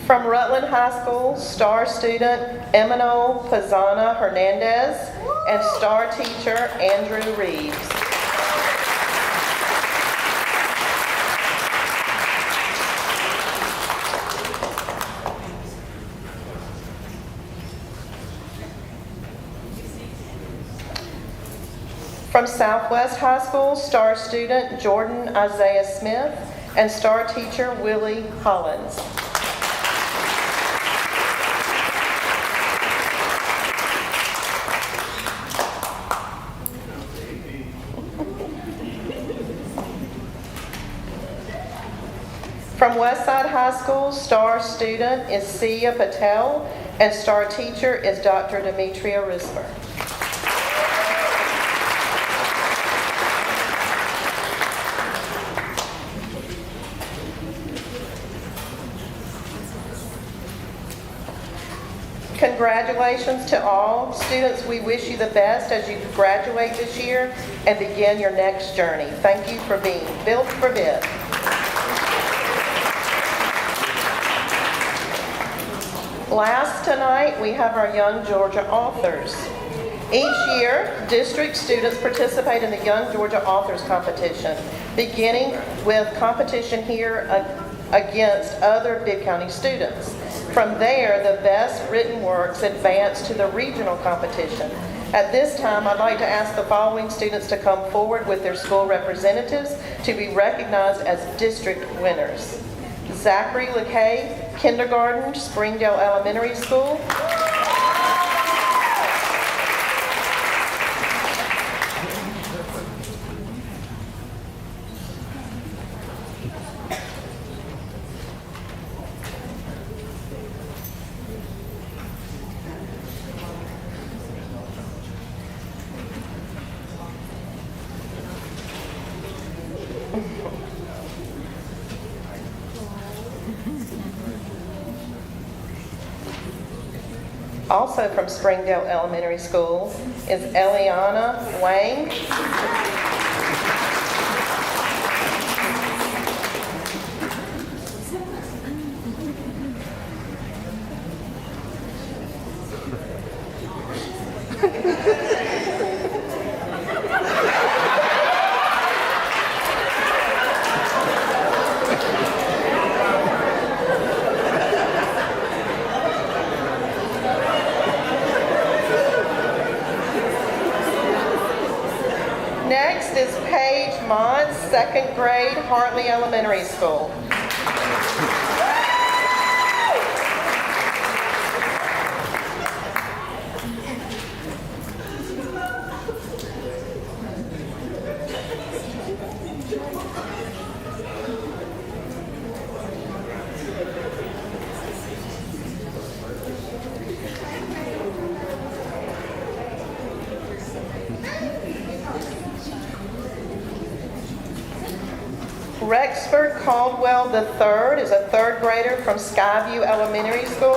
From Rutland High School, STAR student Emmanuel Pazana Hernandez and STAR teacher Andrew Reeves. From Southwest High School, STAR student Jordan Isaiah Smith and STAR teacher Willie Hollins. From Westside High School, STAR student is Sia Patel and STAR teacher is Dr. Demetria Risper. Congratulations to all students. We wish you the best as you graduate this year and begin your next journey. Thank you for being built for Bibb. Last tonight, we have our Young Georgia authors. Each year, district students participate in the Young Georgia Authors Competition, beginning with competition here against other Bibb County students. From there, the best written works advance to the regional competition. At this time, I'd like to ask the following students to come forward with their school representatives to be recognized as district winners. Zachary LeKay, kindergarten, Springdale Elementary School. Also from Springdale Elementary School is Eliana Wang. Mont, second grade, Hartley Elementary School. Rexford Caldwell III is a third grader from Skyview Elementary School.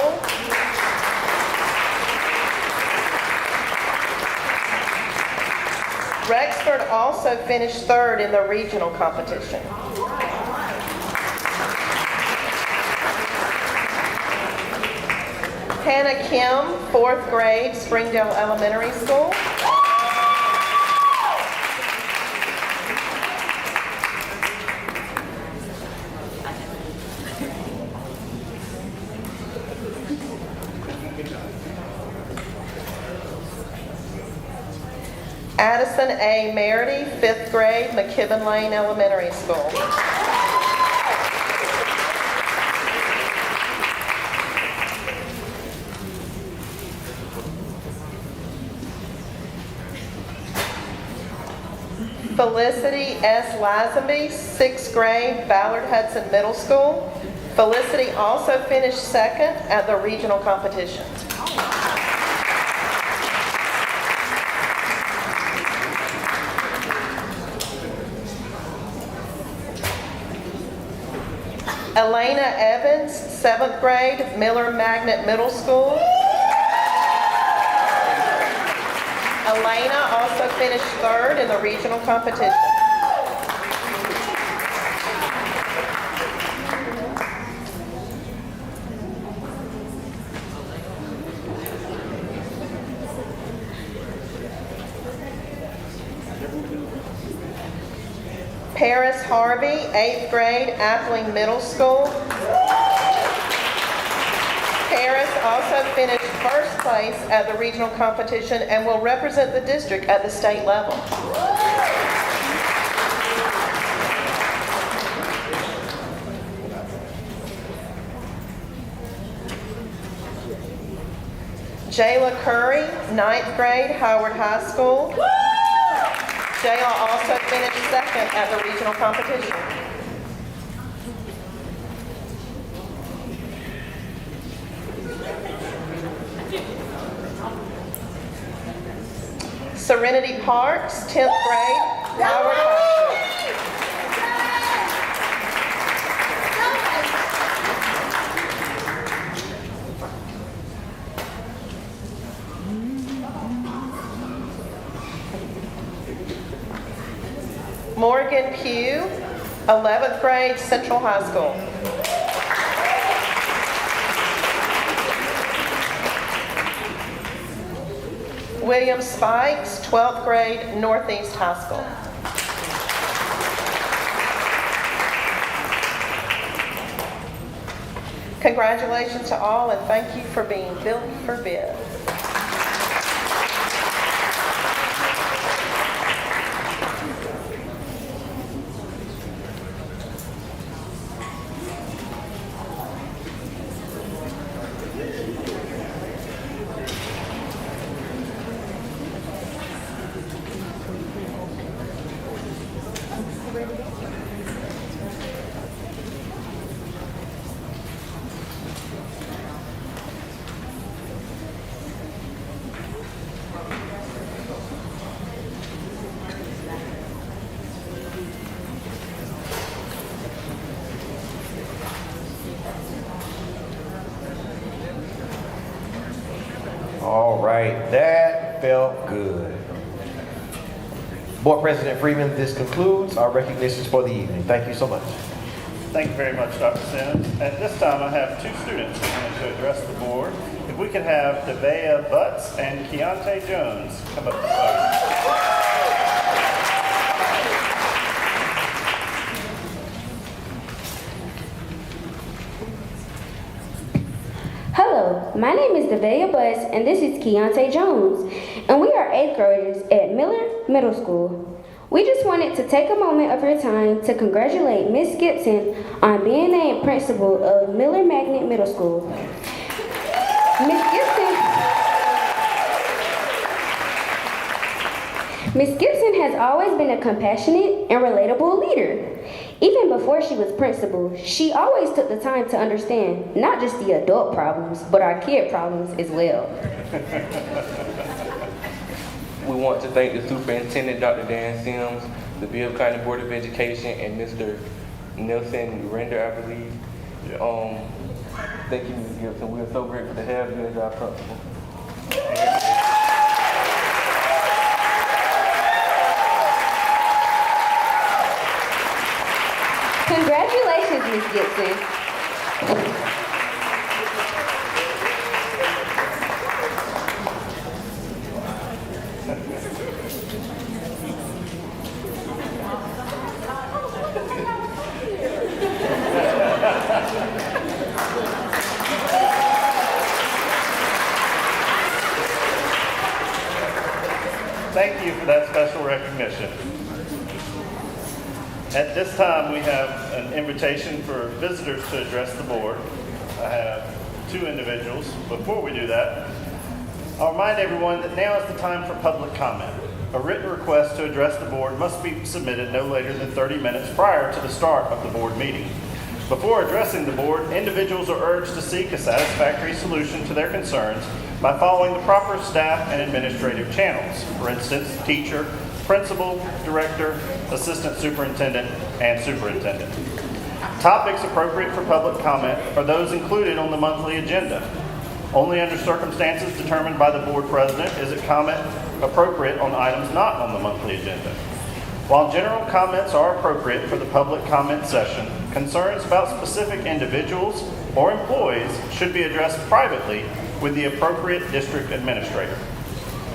Rexford also finished third in the regional competition. Hannah Kim, fourth grade, Springdale Elementary School. Addison A. Merity, fifth grade, McKibben Lane Elementary School. Felicity S. Lazenby, sixth grade, Ballard Hudson Middle School. Felicity also finished second at the regional competition. Elena Evans, seventh grade, Miller Magnet Middle School. Elena also finished third in the regional competition. Paris Harvey, 8th grade, Appling Middle School. Paris also finished first place at the regional competition and will represent the district at the state level. Jayla Curry, 9th grade, Howard High School. Jayla also finished second at the regional competition. Serenity Parks, 10th grade, Howard High School. Morgan Pugh, 11th grade, Central High School. William Spikes, 12th grade, Northeast High School. Congratulations to all and thank you for being built for Bibb. All right, that felt good. Board President Freeman, this concludes our recognitions for the evening. Thank you so much. Thank you very much, Dr. Sims. At this time, I have two students who want to address the board. If we could have Devea Butts and Keontae Jones come up to the podium. Hello, my name is Devea Butts and this is Keontae Jones, and we are 8th graders at Miller Middle School. We just wanted to take a moment of your time to congratulate Ms. Gibson on being named principal of Miller Magnet Middle School. Ms. Gibson has always been a compassionate and relatable leader. Even before she was principal, she always took the time to understand not just the adult problems, but our kid problems as well. We want to thank the superintendent, Dr. Dan Sims, the Bibb County Board of Education, and Mr. Nelson Render, I believe. Thank you, Ms. Gibson. We are so grateful to have you as our principal. Congratulations, Ms. Gibson. Thank you for that special recognition. At this time, we have an invitation for visitors to address the board. I have two individuals. Before we do that, I'll remind everyone that now is the time for public comment. A written request to address the board must be submitted no later than 30 minutes prior to the start of the board meeting. Before addressing the board, individuals are urged to seek a satisfactory solution to their concerns by following the proper staff and administrative channels. For instance, teacher, principal, director, assistant superintendent, and superintendent. Topics appropriate for public comment are those included on the monthly agenda. Only under circumstances determined by the board president is it comment appropriate on items not on the monthly agenda. While general comments are appropriate for the public comment session, concerns about specific individuals or employees should be addressed privately with the appropriate district administrator.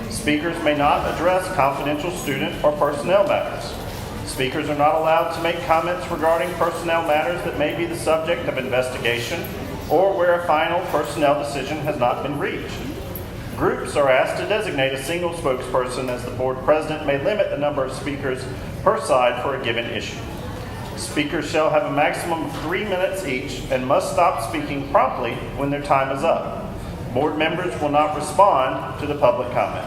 Speakers may not address confidential student or personnel matters. Speakers are not allowed to make comments regarding personnel matters that may be the subject of investigation or where a final personnel decision has not been reached. Groups are asked to designate a single spokesperson, as the board president may limit the number of speakers per side for a given issue. Speakers shall have a maximum of 3 minutes each and must stop speaking promptly when their time is up. Board members will not respond to the public comment.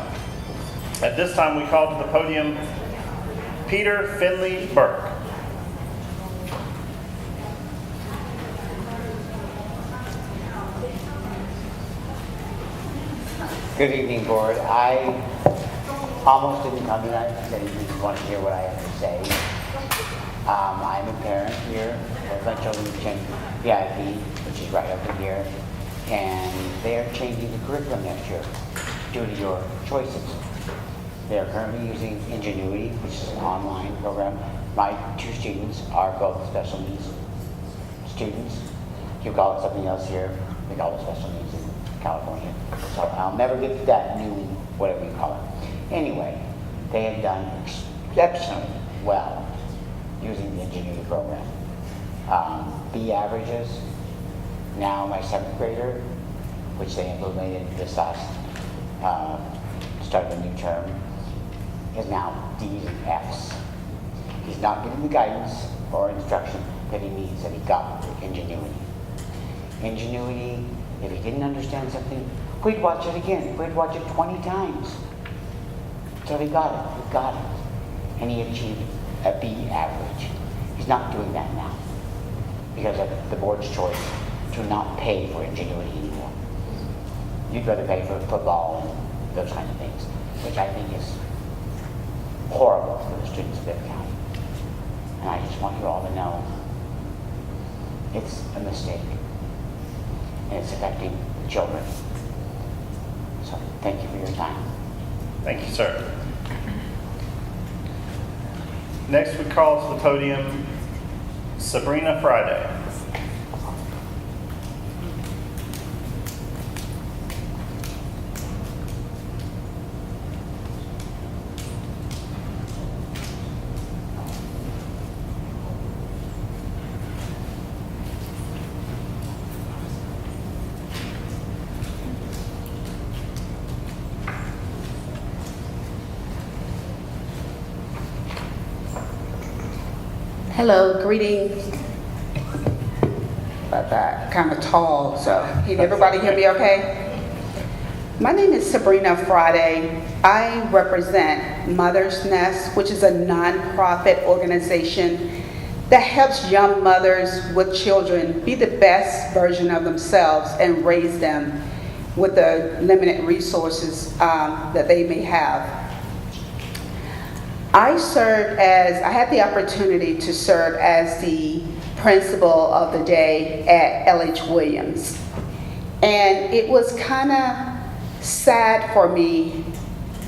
At this time, we call to the podium Peter Finley Burke. Good evening, board. I almost didn't come tonight because I didn't want to hear what I have to say. I'm a parent here of my children attend VIP, which is right over here, and they're changing the curriculum next year due to your choices. They are currently using Ingenuity, which is an online program. My two students are both special needs students. You call it something else here, we call it special needs in California. So I'll never get to that new, whatever you call it. Anyway, they have done exceptionally well using the Ingenuity program. B averages, now my 7th grader, which they implemented this last start of the new term, is now D's and F's. He's not getting the guidance or instruction that he needs that he got with Ingenuity. Ingenuity, if he didn't understand something, we'd watch it again. We'd watch it 20 times. So he got it, and he achieved a B average. He's not doing that now because of the board's choice to not pay for Ingenuity anymore. You'd rather pay for football and those kind of things, which I think is horrible for the students of Bibb County. And I just want you all to know it's a mistake, and it's affecting the children. So thank you for your time. Thank you, sir. Next, we call to the podium Sabrina Friday. Hello, greetings. About kind of tall, so can everybody hear me okay? My name is Sabrina Friday. I represent Mother's Nest, which is a nonprofit organization that helps young mothers with children be the best version of themselves and raise them with the limited resources that they may have. I had the opportunity to serve as the principal of the day at LH Williams. And it was kind of sad for me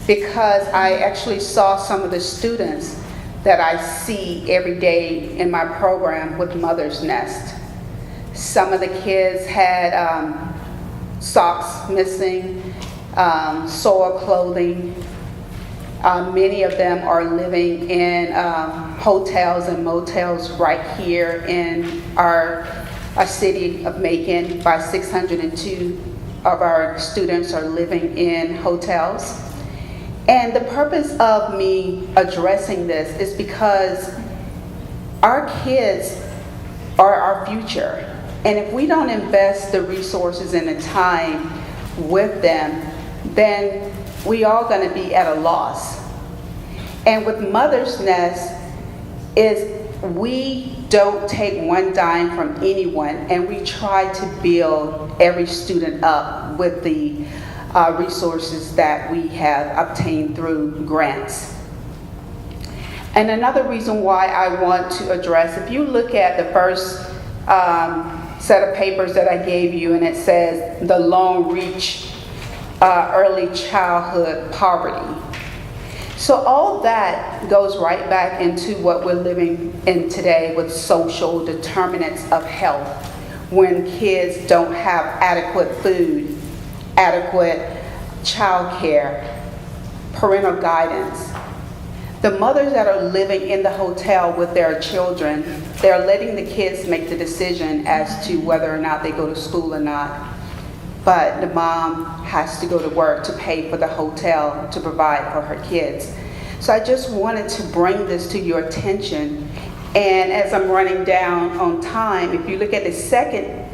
because I actually saw some of the students that I see every day in my program with Mother's Nest. Some of the kids had socks missing, soiled clothing. Many of them are living in hotels and motels right here in our city of Macon. By 602 of our students are living in hotels. And the purpose of me addressing this is because our kids are our future. And if we don't invest the resources and the time with them, then we all going to be at a loss. And with Mother's Nest is we don't take one dime from anyone, and we try to build every student up with the resources that we have obtained through grants. And another reason why I want to address, if you look at the first set of papers that I gave you, and it says the long reach early childhood poverty. So all that goes right back into what we're living in today with social determinants of health, when kids don't have adequate food, adequate child care, parental guidance. The mothers that are living in the hotel with their children, they're letting the kids make the decision as to whether or not they go to school or not. But the mom has to go to work to pay for the hotel to provide for her kids. So I just wanted to bring this to your attention. And as I'm running down on time, if you look at the second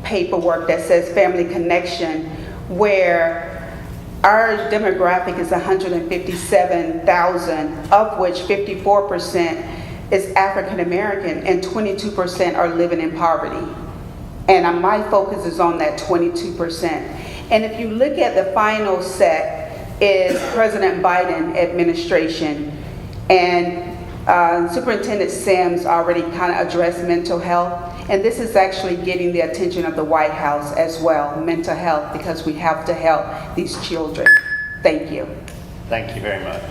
paperwork that says Family Connection, where our demographic is 157,000, of which 54% is African American and 22% are living in poverty. And my focus is on that 22%. And if you look at the final set is President Biden administration. And Superintendent Sims already kind of addressed mental health. And this is actually getting the attention of the White House as well, mental health, because we have to help these children. Thank you. Thank you very much.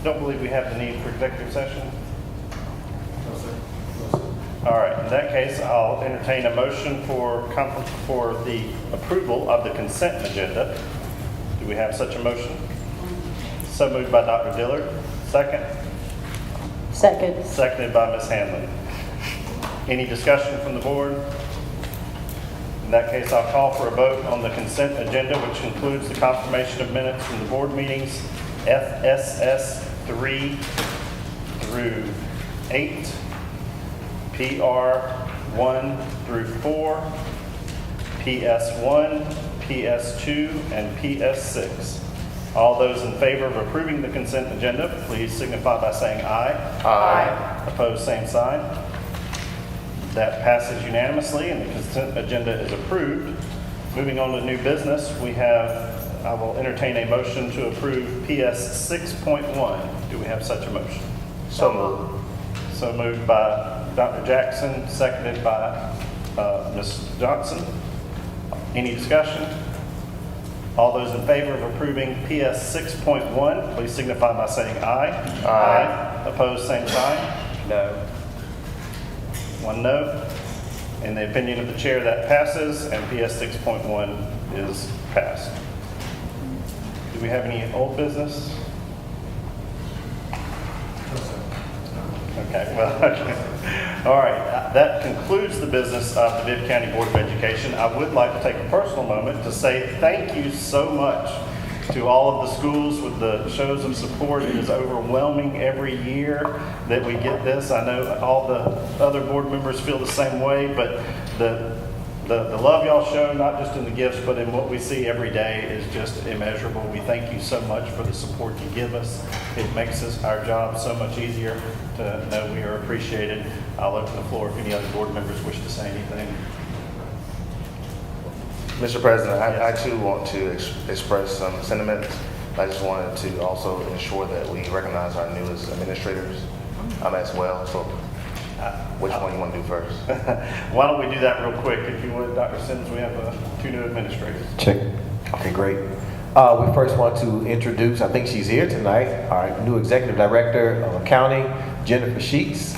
Don't believe we have the need for executive session? No, sir. All right, in that case, I'll entertain a motion for the approval of the consent agenda. Do we have such a motion? So moved by Dr. Dillard. Second? Second. Seconded by Ms. Hanlon. Any discussion from the board? In that case, I'll call for a vote on the consent agenda, which includes the confirmation of minutes from the board meetings FSS 3 through 8, PR 1 through 4, PS1, PS2, and PS6. All those in favor of approving the consent agenda, please signify by saying aye. Aye. Opposed, same sign. That passes unanimously, and the consent agenda is approved. Moving on to new business, I will entertain a motion to approve PS 6.1. Do we have such a motion? So moved. So moved by Dr. Jackson, seconded by Ms. Johnson. Any discussion? All those in favor of approving PS 6.1, please signify by saying aye. Aye. Opposed, same sign. No. One no. In the opinion of the chair, that passes, and PS 6.1 is passed. Do we have any old business? Okay, well, All right, that concludes the business of the Bibb County Board of Education. I would like to take a personal moment to say thank you so much to all of the schools with the shows of support. It is overwhelming every year that we get this. I know all the other board members feel the same way, but the love y'all show, not just in the gifts, but in what we see every day, is just immeasurable. We thank you so much for the support you give us. It makes our job so much easier to know we are appreciated. I'll open the floor if any other board members wish to say anything. Mr. President, I too want to express some sentiments. I just wanted to also ensure that we recognize our newest administrators as well. So which one you want to do first? Why don't we do that real quick? If you would, Dr. Sims, we have 2 new administrators. Check. Okay, great. We first want to introduce, I think she's here tonight, our new Executive Director of Accounting, Jennifer Sheets.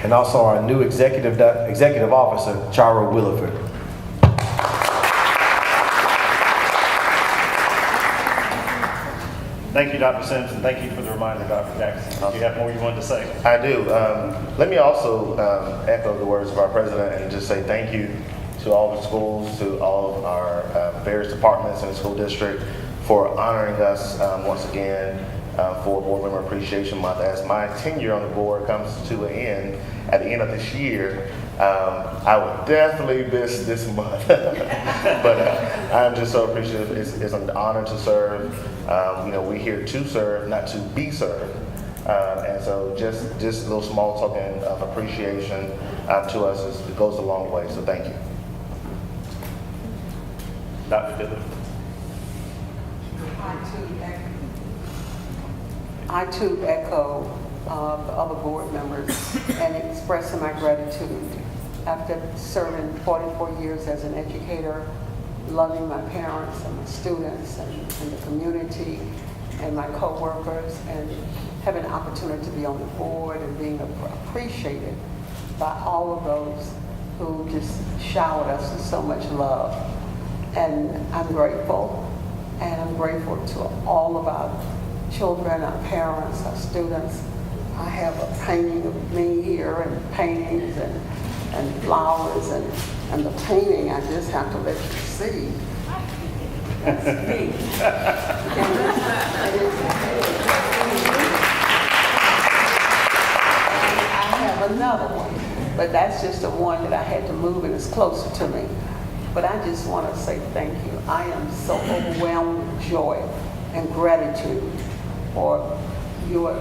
And also our new Executive Officer, Chara Williford. Thank you, Dr. Sims, and thank you for the reminder, Dr. Jackson. Do you have more you wanted to say? I do. Let me also echo the words of our president and just say thank you to all the schools, to all of our various departments in the school district for honoring us once again for Board Member Appreciation Month. As my tenure on the board comes to an end at the end of this year, I would definitely miss this month. But I'm just so appreciative. It's an honor to serve. We're here to serve, not to be served. And so just a little small token of appreciation to us, it goes a long way. So thank you. Dr. Bibb. I too echo the other board members and expressing my gratitude after serving 44 years as an educator, loving my parents and my students and the community and my co-workers, and having an opportunity to be on the board and being appreciated by all of those who just showered us with so much love. And I'm grateful, and I'm grateful to all of our children, our parents, our students. I have a painting of me here, and paintings and flowers, and the painting I just have to let you see. That's me. And I have another one, but that's just the one that I had to move and it's closer to me. But I just want to say thank you. I am so overwhelmed with joy and gratitude for your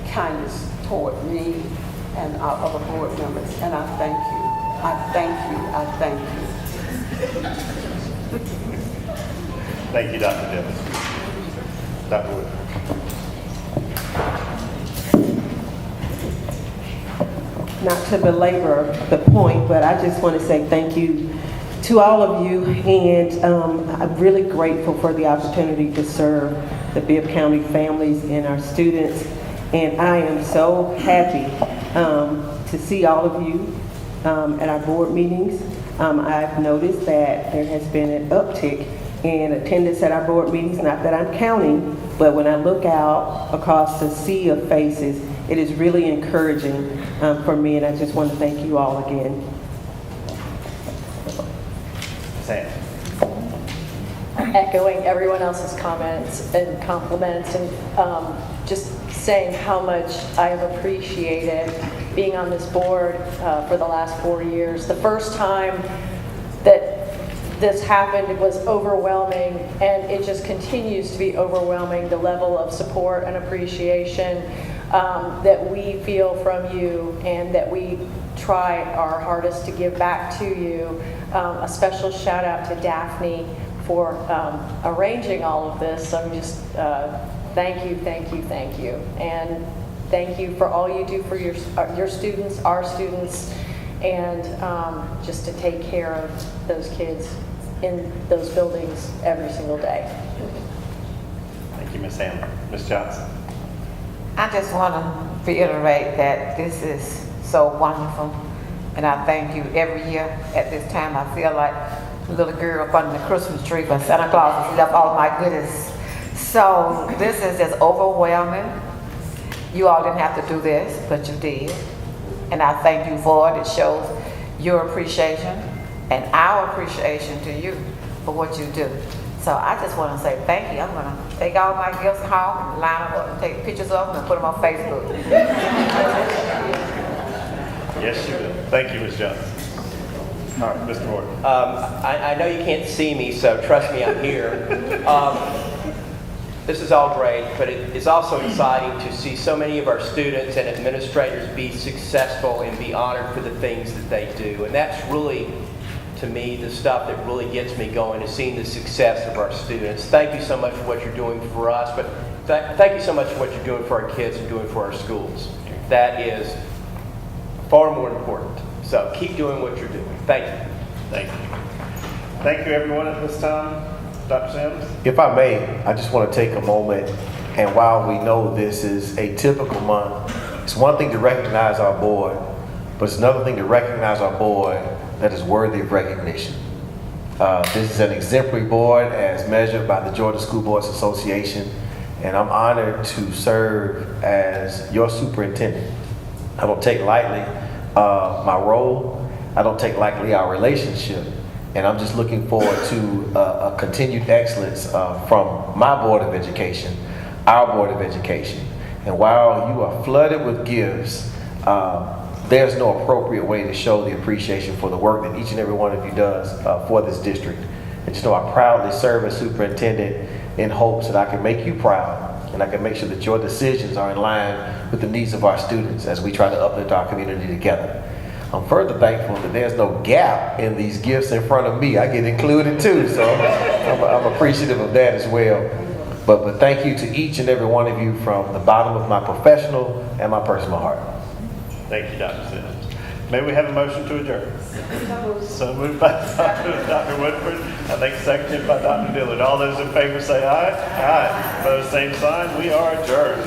kindness toward me and our other board members. And I thank you. I thank you. I thank you. Thank you, Dr. Bibb. Dr. Wood. Not to belabor the point, but I just want to say thank you to all of you, and I'm really grateful for the opportunity to serve the Bibb County families and our students, and I am so happy to see all of you at our board meetings. I've noticed that there has been an uptick in attendance at our board meetings, not that I'm counting, but when I look out across the sea of faces, it is really encouraging for me, and I just want to thank you all again. Sam. Echoing everyone else's comments and compliments, and just saying how much I have appreciated being on this board for the last 4 years. The first time that this happened, it was overwhelming, and it just continues to be overwhelming, the level of support and appreciation that we feel from you, and that we try our hardest to give back to you. A special shout out to Daphne for arranging all of this. So just thank you, thank you, thank you. And thank you for all you do for your students, our students, and just to take care of those kids in those buildings every single day. Thank you, Ms. Hamler. Ms. Johnson. I just want to reiterate that this is so wonderful, and I thank you. Every year at this time, I feel like a little girl up under the Christmas tree, but Santa Claus has left all my goodies So this is just overwhelming. You all didn't have to do this, but you did. And I thank you for it. It shows your appreciation and our appreciation to you for what you do. So I just want to say thank you. I'm going to take all my gifts home and line them up and take pictures of them and put them on Facebook. Yes, you will. Thank you, Ms. Johnson. All right, Mr. Morgan. I know you can't see me, so trust me, I'm here. This is all great, but it's also exciting to see so many of our students and administrators be successful and be honored for the things that they do. And that's really, to me, the stuff that really gets me going, is seeing the success of our students. Thank you so much for what you're doing for us, but thank you so much for what you're doing for our kids and doing for our schools. That is far more important. So keep doing what you're doing. Thank you. Thank you. Thank you, everyone, at this time. Dr. Sims? If I may, I just want to take a moment, and while we know this is a typical month, it's one thing to recognize our board, but it's another thing to recognize our board that is worthy of recognition. This is an exemplary board as measured by the Georgia School Boards Association, and I'm honored to serve as your superintendent. I don't take lightly my role. I don't take lightly our relationship. And I'm just looking forward to a continued excellence from my Board of Education, our Board of Education. And while you are flooded with gifts, there's no appropriate way to show the appreciation for the work that each and every one of you does for this district. And just know I proudly serve as superintendent in hopes that I can make you proud and I can make sure that your decisions are in line with the needs of our students as we try to uplift our community together. I'm further thankful that there's no gap in these gifts in front of me. I get included too, so I'm appreciative of that as well. But thank you to each and every one of you from the bottom of my professional and my personal heart. Thank you, Dr. Sims. May we have a motion to adjourn? So moved by Dr. Woodford. I think seconded by Dr. Dillard. All those in favor say aye. Aye. Opposed, same sign. We are adjourned.